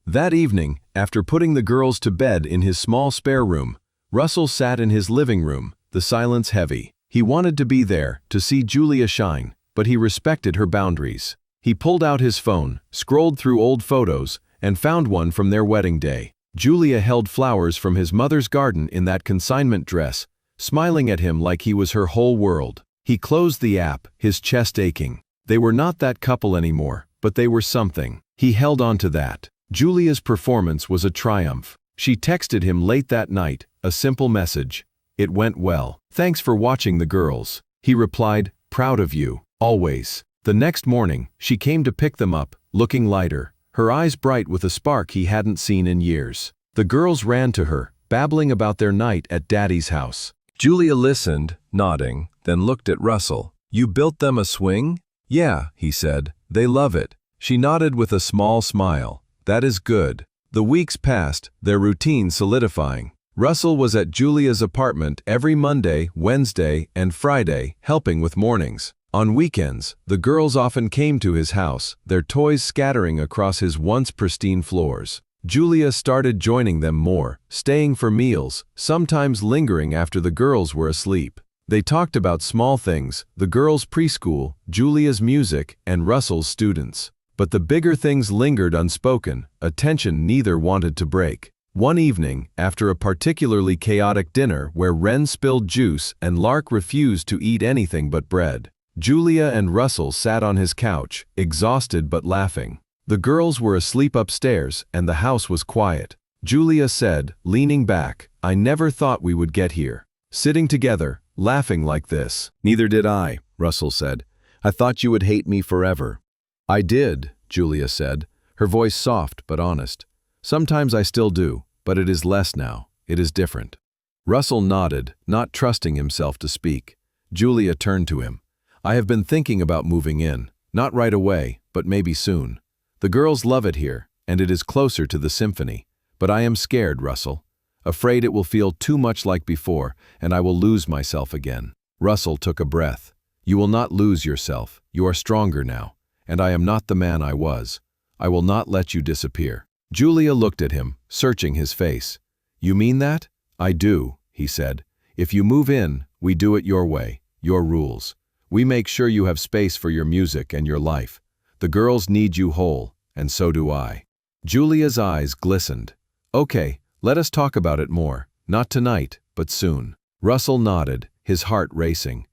[SPEAKER 1] That evening, after putting the girls to bed in his small spare room, Russell sat in his living room, the silence heavy. He wanted to be there, to see Julia shine, but he respected her boundaries. He pulled out his phone, scrolled through old photos, and found one from their wedding day. Julia held flowers from his mother's garden in that consignment dress, smiling at him like he was her whole world. He closed the app, his chest aching. They were not that couple anymore, but they were something. He held on to that. Julia's performance was a triumph. She texted him late that night, a simple message. "It went well. Thanks for watching the girls." He replied, "Proud of you. Always." The next morning, she came to pick them up, looking lighter, her eyes bright with a spark he hadn't seen in years. The girls ran to her, babbling about their night at Daddy's house. Julia listened, nodding, then looked at Russell. "You built them a swing?" "Yeah," he said. "They love it." She nodded with a small smile. "That is good." The weeks passed, their routine solidifying. Russell was at Julia's apartment every Monday, Wednesday, and Friday, helping with mornings. On weekends, the girls often came to his house, their toys scattering across his once pristine floors. Julia started joining them more, staying for meals, sometimes lingering after the girls were asleep. They talked about small things, the girls' preschool, Julia's music, and Russell's students. But the bigger things lingered unspoken, a tension neither wanted to break. One evening, after a particularly chaotic dinner where Wren spilled juice and Lark refused to eat anything but bread, Julia and Russell sat on his couch, exhausted but laughing. The girls were asleep upstairs and the house was quiet. Julia said, leaning back, "I never thought we would get here. Sitting together, laughing like this." "Neither did I," Russell said. "I thought you would hate me forever." "I did," Julia said, her voice soft but honest. "Sometimes I still do, but it is less now. It is different." Russell nodded, not trusting himself to speak. Julia turned to him. "I have been thinking about moving in. Not right away, but maybe soon. The girls love it here, and it is closer to the symphony. But I am scared, Russell. Afraid it will feel too much like before, and I will lose myself again." Russell took a breath. "You will not lose yourself. You are stronger now, and I am not the man I was. I will not let you disappear." Julia looked at him, searching his face. "You mean that?" "I do," he said. "If you move in, we do it your way, your rules. We make sure you have space for your music and your life. The girls need you whole, and so do I." Julia's eyes glistened. "Okay, let us talk about it more. Not tonight, but soon." Russell nodded, his heart racing.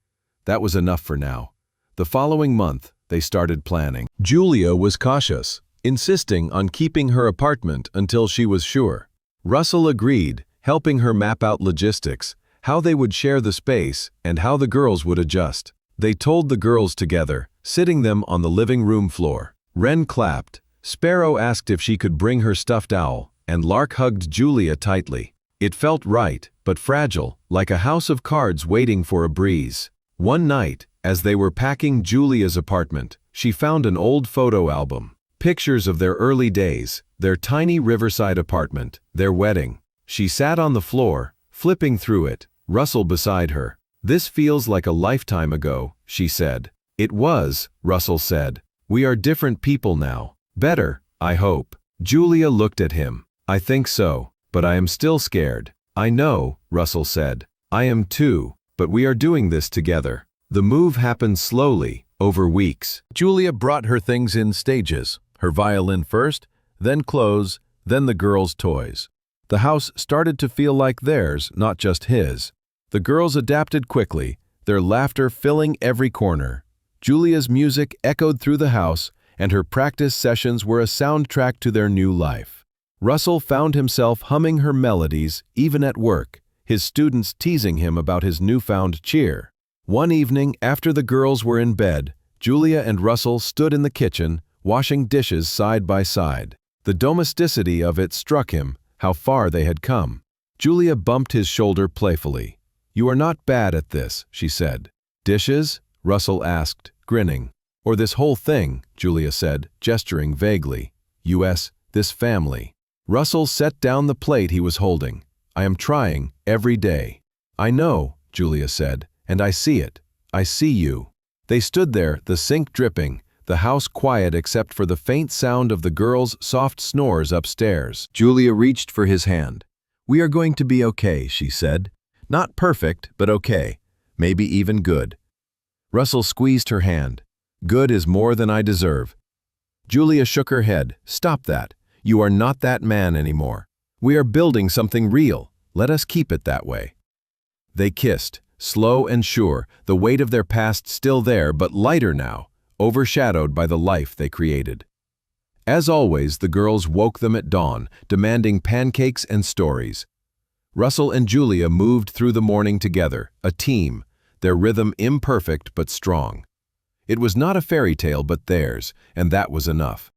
[SPEAKER 1] That was enough for now. The following month, they started planning. Julia was cautious, insisting on keeping her apartment until she was sure. Russell agreed, helping her map out logistics, how they would share the space, and how the girls would adjust. They told the girls together, sitting them on the living room floor. Wren clapped, Sparrow asked if she could bring her stuffed owl, and Lark hugged Julia tightly. It felt right, but fragile, like a house of cards waiting for a breeze. One night, as they were packing Julia's apartment, she found an old photo album. Pictures of their early days, their tiny riverside apartment, their wedding. She sat on the floor, flipping through it, Russell beside her. "This feels like a lifetime ago," she said. "It was," Russell said. "We are different people now. Better, I hope." Julia looked at him. "I think so, but I am still scared." "I know," Russell said. "I am too, but we are doing this together." The move happened slowly, over weeks. Julia brought her things in stages. Her violin first, then clothes, then the girls' toys. The house started to feel like theirs, not just his. The girls adapted quickly, their laughter filling every corner. Julia's music echoed through the house, and her practice sessions were a soundtrack to their new life. Russell found himself humming her melodies, even at work, his students teasing him about his newfound cheer. One evening, after the girls were in bed, Julia and Russell stood in the kitchen, washing dishes side by side. The domesticity of it struck him, how far they had come. Julia bumped his shoulder playfully. "You are not bad at this," she said. "Dishes?" Russell asked, grinning. "Or this whole thing," Julia said, gesturing vaguely. This family." Russell set down the plate he was holding. "I am trying, every day." "I know," Julia said, "and I see it. I see you." They stood there, the sink dripping, the house quiet except for the faint sound of the girls' soft snores upstairs. Julia reached for his hand. "We are going to be okay," she said. "Not perfect, but okay. Maybe even good." Russell squeezed her hand. "Good is more than I deserve." Julia shook her head. "Stop that. You are not that man anymore. We are building something real. Let us keep it that way." They kissed, slow and sure, the weight of their past still there but lighter now, overshadowed by the life they created. As always, the girls woke them at dawn, demanding pancakes and stories. Russell and Julia moved through the morning together, a team, their rhythm imperfect but strong. It was not a fairy tale but theirs, and that was enough.